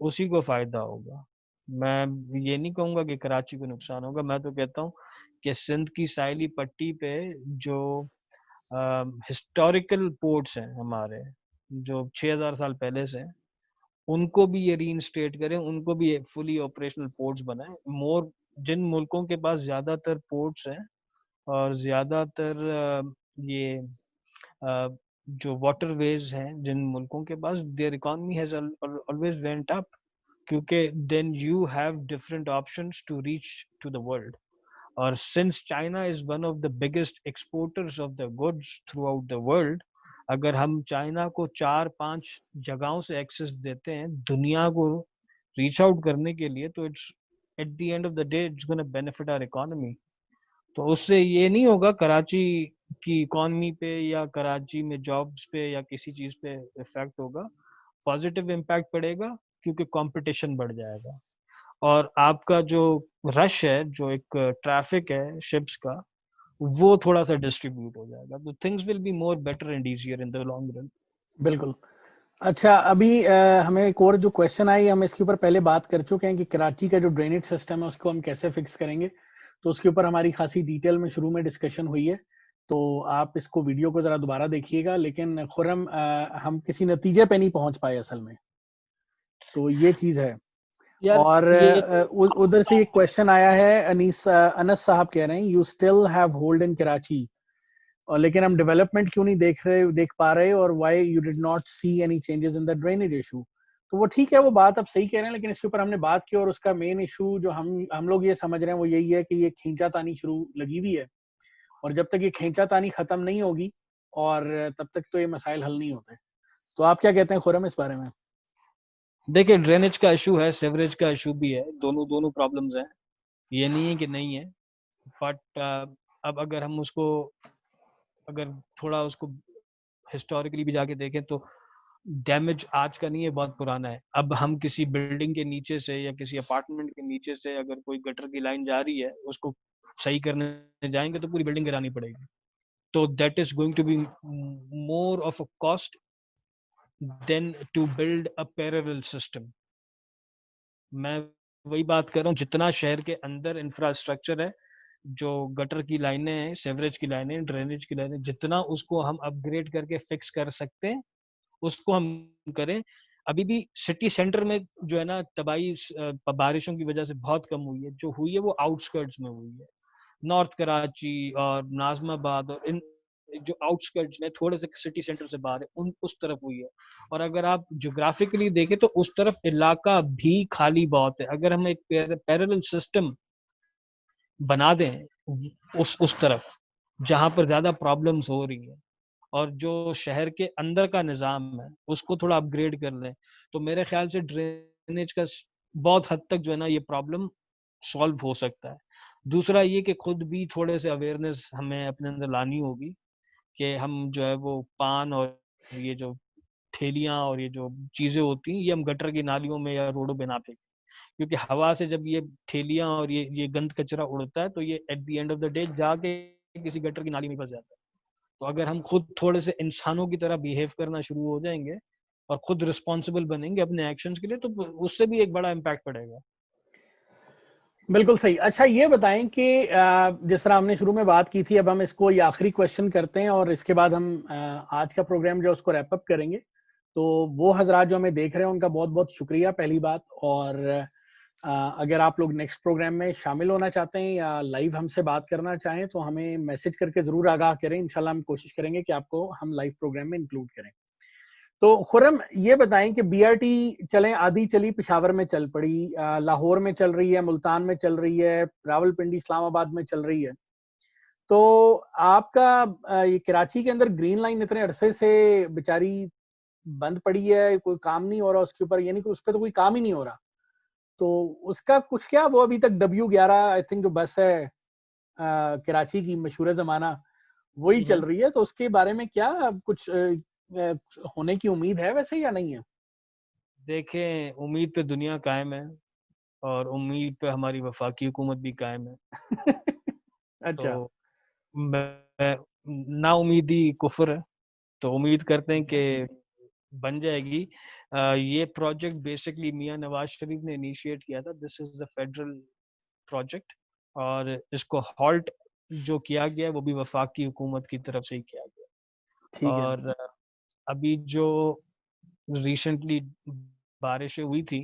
उसी को फायदा होगा। मैं ये नहीं कहूंगा कि कराची को नुकसान होगा, मैं तो कहता हूँ कि सिंध की साहिली पट्टी पे जो हिस्टोरिकल पोर्ट्स हैं हमारे, जो 6000 साल पहले से हैं, उनको भी ये रीइंस्टेट करें, उनको भी ये फुली ऑपरेशनल पोर्ट्स बनाएं। मोर जिन मुल्कों के पास ज्यादातर पोर्ट्स हैं और ज्यादातर ये जो वाटरवेज हैं जिन मुल्कों के पास, their economy has always went up, क्योंकि then you have different options to reach to the world. और since China is one of the biggest exporters of the goods throughout the world, अगर हम China को 4-5 जगहों से access देते हैं दुनिया को रीच आउट करने के लिए, तो it's at the end of the day it's gonna benefit our economy. तो उससे ये नहीं होगा कराची की इकोनॉमी पे या कराची में जॉब्स पे या किसी चीज पे इफेक्ट होगा, पॉजिटिव इम्पैक्ट पड़ेगा, क्योंकि कंपटीशन बढ़ जाएगा। और आपका जो रश है, जो एक ट्रैफिक है शिप्स का, वो थोड़ा सा डिस्ट्रीब्यूट हो जाएगा, तो things will be more better and easier in the long run. बिल्कुल। अच्छा, अभी हमें एक और जो क्वेश्चन आई, हम इसके ऊपर पहले बात कर चुके हैं कि कराची का जो ड्रेनेज सिस्टम है उसको हम कैसे फिक्स करेंगे, तो उसके ऊपर हमारी खासी डिटेल में शुरू में डिस्कशन हुई है। तो आप इसको वीडियो को जरा दोबारा देखिएगा। लेकिन खुरम, हम किसी नतीजे पे नहीं पहुंच पाए असल में, तो ये चीज है। यार और ये उधर से एक क्वेश्चन आया है, अनस साहब कह रहे हैं you still have hold in Karachi, और लेकिन हम डेवलपमेंट क्यों नहीं देख पा रहे, और why you did not see any changes in the drainage issue. तो वो ठीक है, वो बात आप सही कह रहे हैं, लेकिन इसके ऊपर हमने बात की और उसका मेन इशू जो हम लोग ये समझ रहे हैं वो यही है कि ये खींचातानी शुरू लगी हुई है, और जब तक ये खींचातानी खत्म नहीं होगी और तब तक तो ये मसाइल हल नहीं होते। तो आप क्या कहते हैं खुरम इस बारे में? देखिए, ड्रेनेज का इशू है, सेवरेज का इशू भी है, दोनों दोनों प्रॉब्लम्स हैं, ये नहीं है कि नहीं है। बट अब अगर हम उसको, अगर थोड़ा उसको हिस्टोरिकली भी जाके देखें, तो डैमेज आज का नहीं है, बहुत पुराना है। अब हम किसी बिल्डिंग के नीचे से या किसी अपार्टमेंट के नीचे से अगर कोई गटर की लाइन जा रही है, उसको सही करने जाएंगे तो पूरी बिल्डिंग गिरानी पड़ेगी। तो that is going to be more of a cost than to build a parallel system. मैं वही बात कर रहा हूँ, जितना शहर के अंदर इंफ्रास्ट्रक्चर है, जो गटर की लाइनें हैं, सेवरेज की लाइनें, ड्रेनेज की लाइनें, जितना उसको हम अपग्रेड करके फिक्स कर सकते हैं उसको हम करें। अभी भी सिटी सेंटर में जो है ना तबाही बारिशों की वजह से बहुत कम हुई है, जो हुई है वो आउटस्कर्ट्स में हुई है। नॉर्थ कराची और नाजमाबाद और इन जो आउटस्कर्ट्स में थोड़े से सिटी सेंटर से बाहर है उन उस तरफ हुई है। और अगर आप ज्योग्राफिकली देखें तो उस तरफ इलाका भी खाली बहुत है। अगर हम एक पैरेलल सिस्टम बना दें उस तरफ जहां पर ज्यादा प्रॉब्लम्स हो रही है, और जो शहर के अंदर का निज़ाम है उसको थोड़ा अपग्रेड कर लें, तो मेरे ख्याल से ड्रेनेज का बहुत हद तक जो है ना ये प्रॉब्लम सॉल्व हो सकता है। दूसरा ये कि खुद भी थोड़े से अवेयरनेस हमें अपने अंदर लानी होगी कि हम जो है वो पान और ये जो ठेलियां और ये जो चीजें होती हैं ये हम गटर की नालियों में या रोडों पे ना फेंकें, क्योंकि हवा से जब ये ठेलियां और ये गंद कचरा उड़ता है तो ये eight the end of the day जाके किसी गटर की नाली में फंस जाता है। तो अगर हम खुद थोड़े से इंसानों की तरह बिहेव करना शुरू हो जाएंगे और खुद रिस्पॉन्सिबल बनेंगे अपने एक्शंस के लिए, तो उससे भी एक बड़ा इम्पैक्ट पड़ेगा। बिल्कुल सही। अच्छा ये बताएं कि जिस तरह हमने शुरू में बात की थी, अब हम इसको ये आखिरी क्वेश्चन करते हैं और इसके बाद हम आज का प्रोग्राम जो उसको रैप अप करेंगे। तो वो हजरात जो हमें देख रहे हैं उनका बहुत बहुत शुक्रिया पहली बात। और अगर आप लोग नेक्स्ट प्रोग्राम में शामिल होना चाहते हैं या लाइव हमसे बात करना चाहें तो हमें मैसेज करके जरूर आगाह करें। इंशाल्लाह हम कोशिश करेंगे कि आपको हम लाइव प्रोग्राम में इंक्लूड करें। तो खुरम ये बताएं कि बीआरटी चलें आधी चली पेशावर में चल पड़ी, लाहौर में चल रही है, मुल्तान में चल रही है, रावलपिंडी इस्लामाबाद में चल रही है। तो आपका ये कराची के अंदर ग्रीन लाइन इतने अरसे से बेचारी बंद पड़ी है, कोई काम नहीं हो रहा उसके ऊपर, यानी कि उस पर तो कोई काम ही नहीं हो रहा। तो उसका कुछ क्या, वो अभी तक W11 आई थिंक जो बस है कराची की मशहूर जमाना वही चल रही है। तो उसके बारे में क्या कुछ होने की उम्मीद है वैसे या नहीं है? देखें, उम्मीद पे दुनिया कायम है और उम्मीद पे हमारी वफाकी हुकूमत भी कायम है। अच्छा। तो मैं ना उम्मीदी कुफर है, तो उम्मीद करते हैं कि बन जाएगी। ये प्रोजेक्ट बेसिकली मियां नवाज शरीफ ने इनिशिएट किया था। This is the federal project, और इसको हॉल्ट जो किया गया है वो भी वफाकी हुकूमत की तरफ से ही किया गया। ठीक है। और अभी जो रिसेंटली बारिशें हुई थी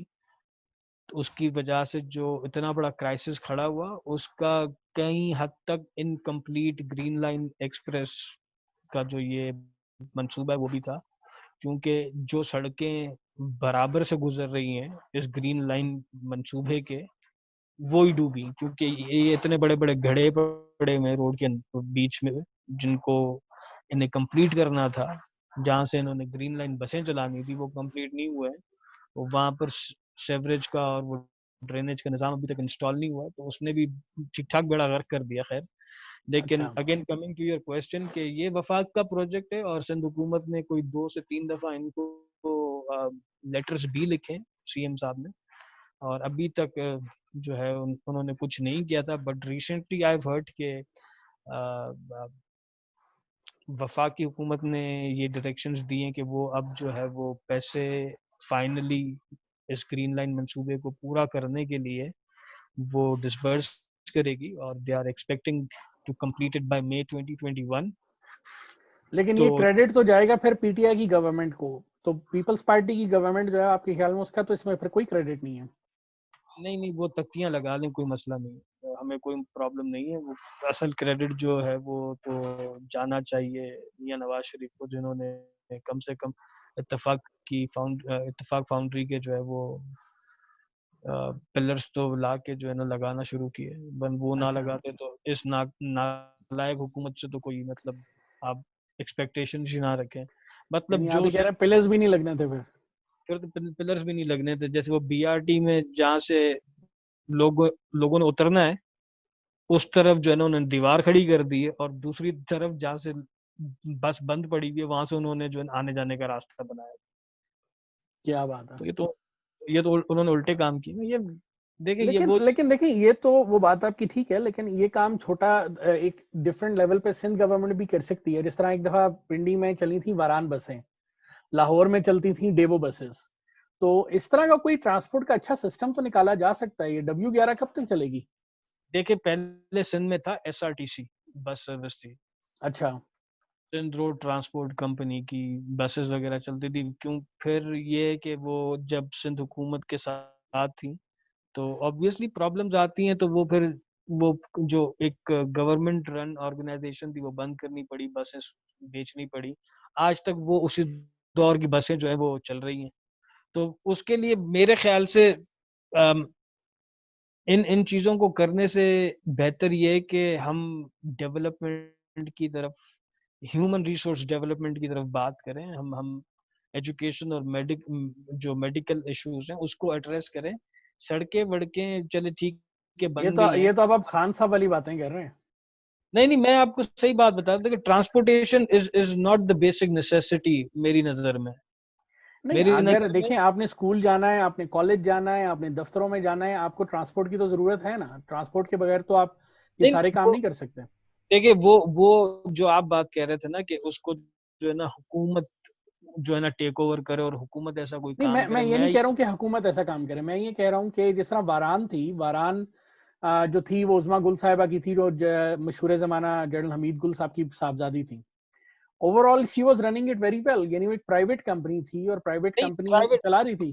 तो उसकी वजह से जो इतना बड़ा क्राइसिस खड़ा हुआ उसका कई हद तक इनकम्प्लीट ग्रीन लाइन एक्सप्रेस का जो ये मंसूबा है वो भी था, क्योंकि जो सड़कें बराबर से गुजर रही हैं इस ग्रीन लाइन मंसूबे के वो ही डूबी, क्योंकि ये इतने बड़े बड़े घड़े पड़े हुए हैं रोड के बीच में जिनको इन्हें कंप्लीट करना था। जहाँ से इन्होंने ग्रीन लाइन बसें चलानी थी वो कंप्लीट नहीं हुआ है। वो वहाँ पर सेवरेज का और वो ड्रेनेज का निज़ाम अभी तक इंस्टॉल नहीं हुआ है, तो उसने भी ठीक ठाक बेड़ा गर्क कर दिया। खैर, लेकिन अच्छा। Again coming to your question कि ये वफाक का प्रोजेक्ट है और सिंध हुकूमत ने कोई 2 से 3 दफा इनको लेटर्स भी लिखे सीएम साहब ने, और अभी तक जो है उन्होंने कुछ नहीं किया था। बट रिसेंटली आई हर्ड के वफाकी हुकूमत ने ये डायरेक्शंस दिए कि वो अब जो है वो पैसे फाइनली इस ग्रीन लाइन मंसूबे को पूरा करने के लिए वो डिसबर्स करेगी, और they are expecting to complete it by May 2021। लेकिन तो ये क्रेडिट तो जाएगा फिर पीटीआई की गवर्नमेंट को। तो पीपल्स पार्टी की गवर्नमेंट जो है आपके ख्याल में, उसका तो इसमें फिर कोई क्रेडिट नहीं है? नहीं नहीं, वो तख्तियां लगा लें, कोई मसला नहीं है, हमें कोई प्रॉब्लम नहीं है। वो असल क्रेडिट जो है वो तो जाना चाहिए मियां नवाज शरीफ को, जिन्होंने कम से कम इत्तेफाक फाउंड्री के जो है वो पिलर्स तो ला के जो है ना लगाना शुरू किए। बन वो ना अच्छा। लगाते तो इस नालायक हुकूमत से तो कोई मतलब आप एक्सपेक्टेशन ही ना रखें। मतलब यानी आप जो ये कह रहे हैं पिलर्स भी नहीं लगने थे फिर? फिर तो पिलर्स भी नहीं लगने थे। जैसे वो बीआरटी में जहाँ से लोगों ने उतरना है उस तरफ जो है ना उन्होंने दीवार खड़ी कर दी है, और दूसरी तरफ जहाँ से बस बंद पड़ी हुई है वहां से उन्होंने जो है आने जाने का रास्ता बनाया। क्या बात है। तो ये तो उन्होंने उल्टे काम किए ना। ये देखिए ये लेकिन वो लेकिन देखिए, ये तो वो बात आपकी ठीक है, लेकिन ये काम छोटा एक डिफरेंट लेवल पे सिंध गवर्नमेंट भी कर सकती है। जिस तरह एक दफा पिंडी में चली थी वारान बसें, लाहौर में चलती थी डेवो बसेस। तो इस तरह का कोई ट्रांसपोर्ट का अच्छा सिस्टम तो निकाला जा सकता है। ये W11 कब तक चलेगी? देखिए, पहले सिंध में था एसआरटीसी बस सर्विस थी, अच्छा। सिंध रोड ट्रांसपोर्ट कंपनी की बसेस वगैरह चलती थी। क्यों? फिर ये कि वो जब सिंध हुकूमत के साथ थी तो ऑब्वियसली प्रॉब्लम्स आती हैं, तो वो फिर वो जो एक गवर्नमेंट रन ऑर्गेनाइजेशन थी वो बंद करनी पड़ी, बसेस बेचनी पड़ी। आज तक वो उसी दौर की बसें जो है वो चल रही हैं। तो उसके लिए मेरे ख्याल से इन इन चीज़ों को करने से बेहतर ये है कि हम डेवलपमेंट की तरफ, ह्यूमन रिसोर्स डेवलपमेंट की तरफ बात करें। हम एजुकेशन और जो मेडिकल इश्यूज हैं उसको एड्रेस करें। सड़कें वड़कें चले ठीक है बन गई हैं। ये तो अब आप खान साहब वाली बातें कर रहे हैं। नहीं नहीं, मैं आपको सही बात बता रहा था कि transportation is not the basic necessity मेरी नजर में। नहीं, मेरी अगर नजर में देखें आपने स्कूल जाना है, आपने कॉलेज जाना है, आपने दफ्तरों में जाना है, आपको ट्रांसपोर्ट की तो जरूरत है ना। ट्रांसपोर्ट के बगैर तो आप ये नहीं सारे काम वो नहीं कर सकते। देखिए, वो जो आप बात कह रहे थे ना कि उसको जो है ना हुकूमत जो है ना टेक ओवर करे और हुकूमत ऐसा कोई नहीं, काम मैं करे। ये मैं नहीं कह रहा हूँ कि हुकूमत ऐसा काम करे। मैं ये कह रहा हूँ कि जिस तरह वारान थी, वारान जो थी वो उज़मा गुल साहिबा की थी, जो मशहूर जमाना जनरल हमीद गुल साहब की साहबजादी थी। Overall she was running it very well, यानी वो एक प्राइवेट कंपनी थी और प्राइवेट नहीं, कंपनी प्राइवेट चला रही थी।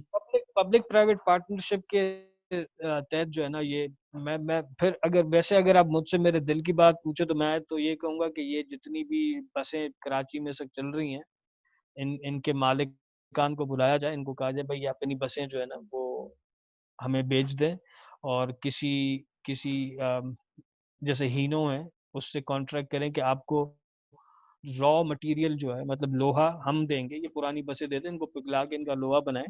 पब्लिक प्राइवेट पार्टनरशिप के तहत जो है ना ये मैं फिर अगर आप मुझसे मेरे दिल की बात पूछे तो मैं तो ये कहूंगा कि ये जितनी भी बसें कराची में से चल रही हैं, इनके मालिकान को बुलाया जाए, इनको कहा जाए भाई अपनी बसें जो है ना वो हमें बेच दें, और किसी किसी जैसे हीनो है उससे कॉन्ट्रैक्ट करें कि आपको रॉ मटेरियल जो है मतलब लोहा हम देंगे, ये पुरानी बसें दे दें, इनको पिघला के इनका लोहा बनाएं,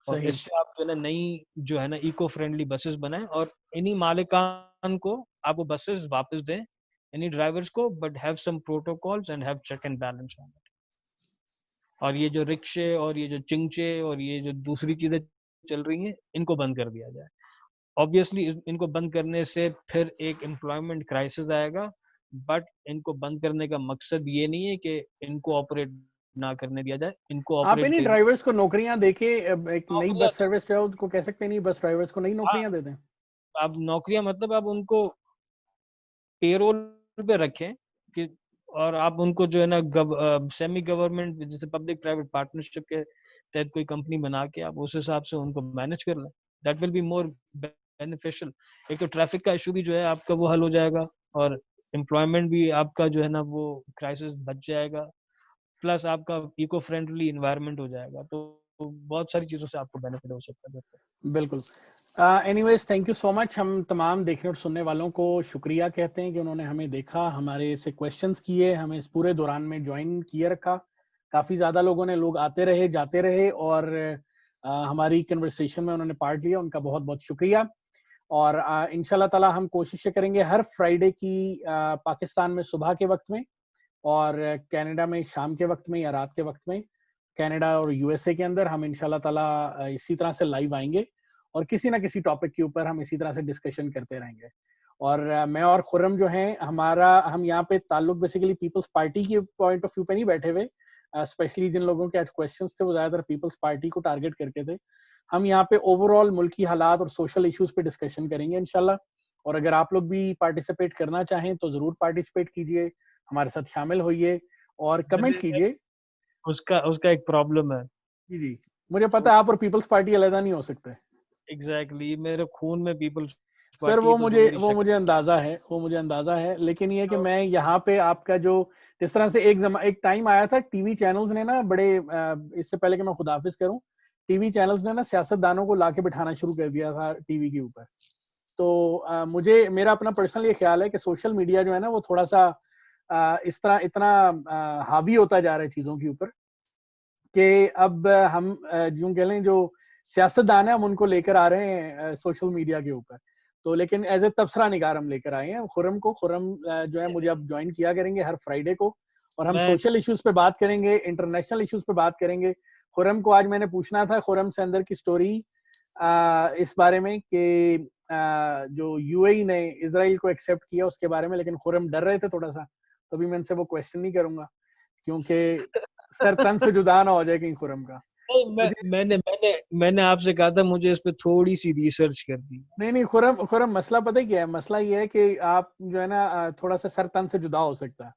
और सही। इससे आप जो है ना नई जो है ना इको फ्रेंडली बसेस बनाएं, और इन्हीं मालिकान को आप वो बसेस वापस दें, इन्हीं ड्राइवर्स को, but have some protocols and have check and balance on it. और ये जो रिक्शे और ये जो चिंगचे और ये जो दूसरी चीजें चल रही हैं इनको बंद कर दिया जाए। ऑब्वियसली इनको बंद करने से फिर एक एम्प्लॉयमेंट क्राइसिस आएगा, बट इनको बंद करने का मकसद ये नहीं है कि इनको ऑपरेट ना करने दिया जाए, इनको आप ऑपरेट इन्हीं देने ड्राइवर्स को नौकरियां देके एक नई नौकरियां बस सर्विस जो है उनको कह सकते हैं, नहीं बस ड्राइवर्स को नई हाँ, नौकरियां दे दें। आप नौकरियां मतलब आप उनको पेरोल पे रखें कि, और आप उनको जो है ना सेमी गवर्नमेंट जैसे पब्लिक प्राइवेट पार्टनरशिप के तहत कोई कंपनी बना के आप उस हिसाब से उनको मैनेज कर लें। That will be more beneficial. एक तो ट्रैफिक का इशू भी जो है आपका वो हल हो जाएगा, और एम्प्लॉयमेंट भी आपका जो है ना वो क्राइसिस बच जाएगा, प्लस आपका इको फ्रेंडली इन्वायरमेंट हो जाएगा। तो बहुत सारी चीजों से आपको बेनिफिट हो सकता है। बिल्कुल। Anyways, thank you so much. हम तमाम देखने और सुनने वालों को शुक्रिया कहते हैं कि उन्होंने हमें देखा, हमारे से क्वेश्चंस किए, हमें इस पूरे दौरान में ज्वाइन किए रखा। काफ़ी ज़्यादा लोग आते रहे, जाते रहे, और हमारी कन्वर्सेशन में उन्होंने पार्ट लिया। उनका बहुत बहुत शुक्रिया। और इंशाल्लाह ताला हम कोशिश करेंगे हर फ्राइडे की पाकिस्तान में सुबह के वक्त में, और कनाडा में शाम के वक्त में या रात के वक्त में, कनाडा और यूएसए के अंदर हम इंशाल्लाह ताला इसी तरह से लाइव आएंगे, और किसी ना किसी टॉपिक के ऊपर हम इसी तरह से डिस्कशन करते रहेंगे। और मैं और खुर्रम जो हैं, हम यहाँ पे ताल्लुक बेसिकली पीपल्स पार्टी के पॉइंट ऑफ व्यू पे नहीं बैठे हुए। स्पेशली जिन लोगों के आज क्वेश्चंस थे वो ज्यादातर पीपल्स पार्टी को टारगेट करके थे। हम यहाँ पे ओवरऑल मुल्की हालात और सोशल इश्यूज पे डिस्कशन करेंगे इंशाल्लाह। और अगर आप लोग भी पार्टिसिपेट करना चाहें तो जरूर पार्टिसिपेट कीजिए, हमारे साथ शामिल होइए और कमेंट जमील, कीजिए। उसका उसका एक प्रॉब्लम है। जी जी, मुझे पता है आप और पीपल्स पार्टी अलग नहीं हो सकते। एग्जैक्टली, मेरे खून में पीपल्स सर पार्टी है, तो जो मेरी वो मुझे अंदाजा है, लेकिन ये कि मैं यहाँ पे आपका जो जिस तरह से एक टाइम आया था, टीवी चैनल्स ने ना बड़े इससे पहले कि मैं खुदाफिज करूं, टीवी चैनल्स ने ना सियासतदानों को लाके बिठाना शुरू कर दिया था टीवी के ऊपर। तो मेरा अपना पर्सनल ये ख्याल है कि सोशल मीडिया जो है ना वो थोड़ा सा इस तरह इतना हावी होता जा रहा है चीजों के ऊपर, कि अब हम यूं कह लें जो सियासतदान है हम उनको लेकर आ रहे हैं सोशल मीडिया के ऊपर। तो लेकिन एज ए तबसरा निगार हम लेकर आए हैं खुरम जो है मुझे अब ज्वाइन किया करेंगे हर फ्राइडे को, और हम मैं सोशल इश्यूज पे बात करेंगे, इंटरनेशनल इश्यूज पे बात करेंगे। खुरम को आज मैंने पूछना था, खुरम से अंदर की स्टोरी इस बारे में कि जो यूएई ने इसराइल को एक्सेप्ट किया उसके बारे में, लेकिन खुरम डर रहे थे थोड़ा सा, तो अभी मैं इनसे वो क्वेश्चन नहीं करूंगा क्योंकि सर तन से जुदा ना हो जाए कहीं खुरम का। नहीं, मुझे मैंने आपसे कहा था मुझे इस पे थोड़ी सी रिसर्च कर दी। नहीं, खुरम खुरम मसला पता है क्या है? मसला ये है कि आप जो है ना थोड़ा सा सर तन से जुदा हो सकता है।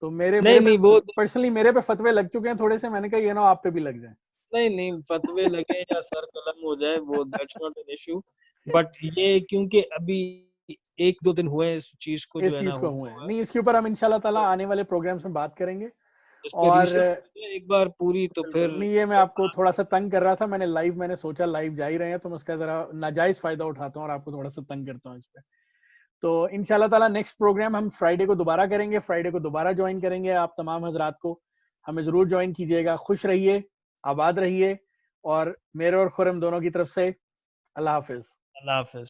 तो मेरे नहीं मेरे पे नहीं वो पर्सनली मेरे पे फतवे लग चुके हैं थोड़े से, मैंने कहा ये ना आप पे भी लग जाए। नहीं नहीं, फतवे लगे या सर कलम हो जाए वो that's not an issue, but ये क्योंकि अभी एक दो दिन हुए इस चीज को जो इस है ना चीज को हुआ हुए हैं। हुआ है। नहीं, इसके ऊपर हम इंशाल्लाह ताला तो आने वाले प्रोग्राम्स में बात करेंगे। इस पे और रिसर्च करते हैं एक बार पूरी, तो बिल्कुल फिर नहीं, ये मैं जब आपको थोड़ा सा तंग कर रहा था, मैंने सोचा लाइव जा ही रहे हैं तो मैं उसका जरा नाजायज फायदा उठाता हूँ और आपको थोड़ा सा तंग करता हूँ इस पे। तो इंशाल्लाह ताला नेक्स्ट प्रोग्राम हम फ्राइडे को दोबारा करेंगे, फ्राइडे को दोबारा ज्वाइन करेंगे। आप तमाम हजरात को हमें जरूर ज्वाइन कीजिएगा। खुश रहिए, आबाद रहिए, और मेरे और खुरम दोनों की तरफ से अल्लाह हाफिज। अल्लाह हाफ़िज़।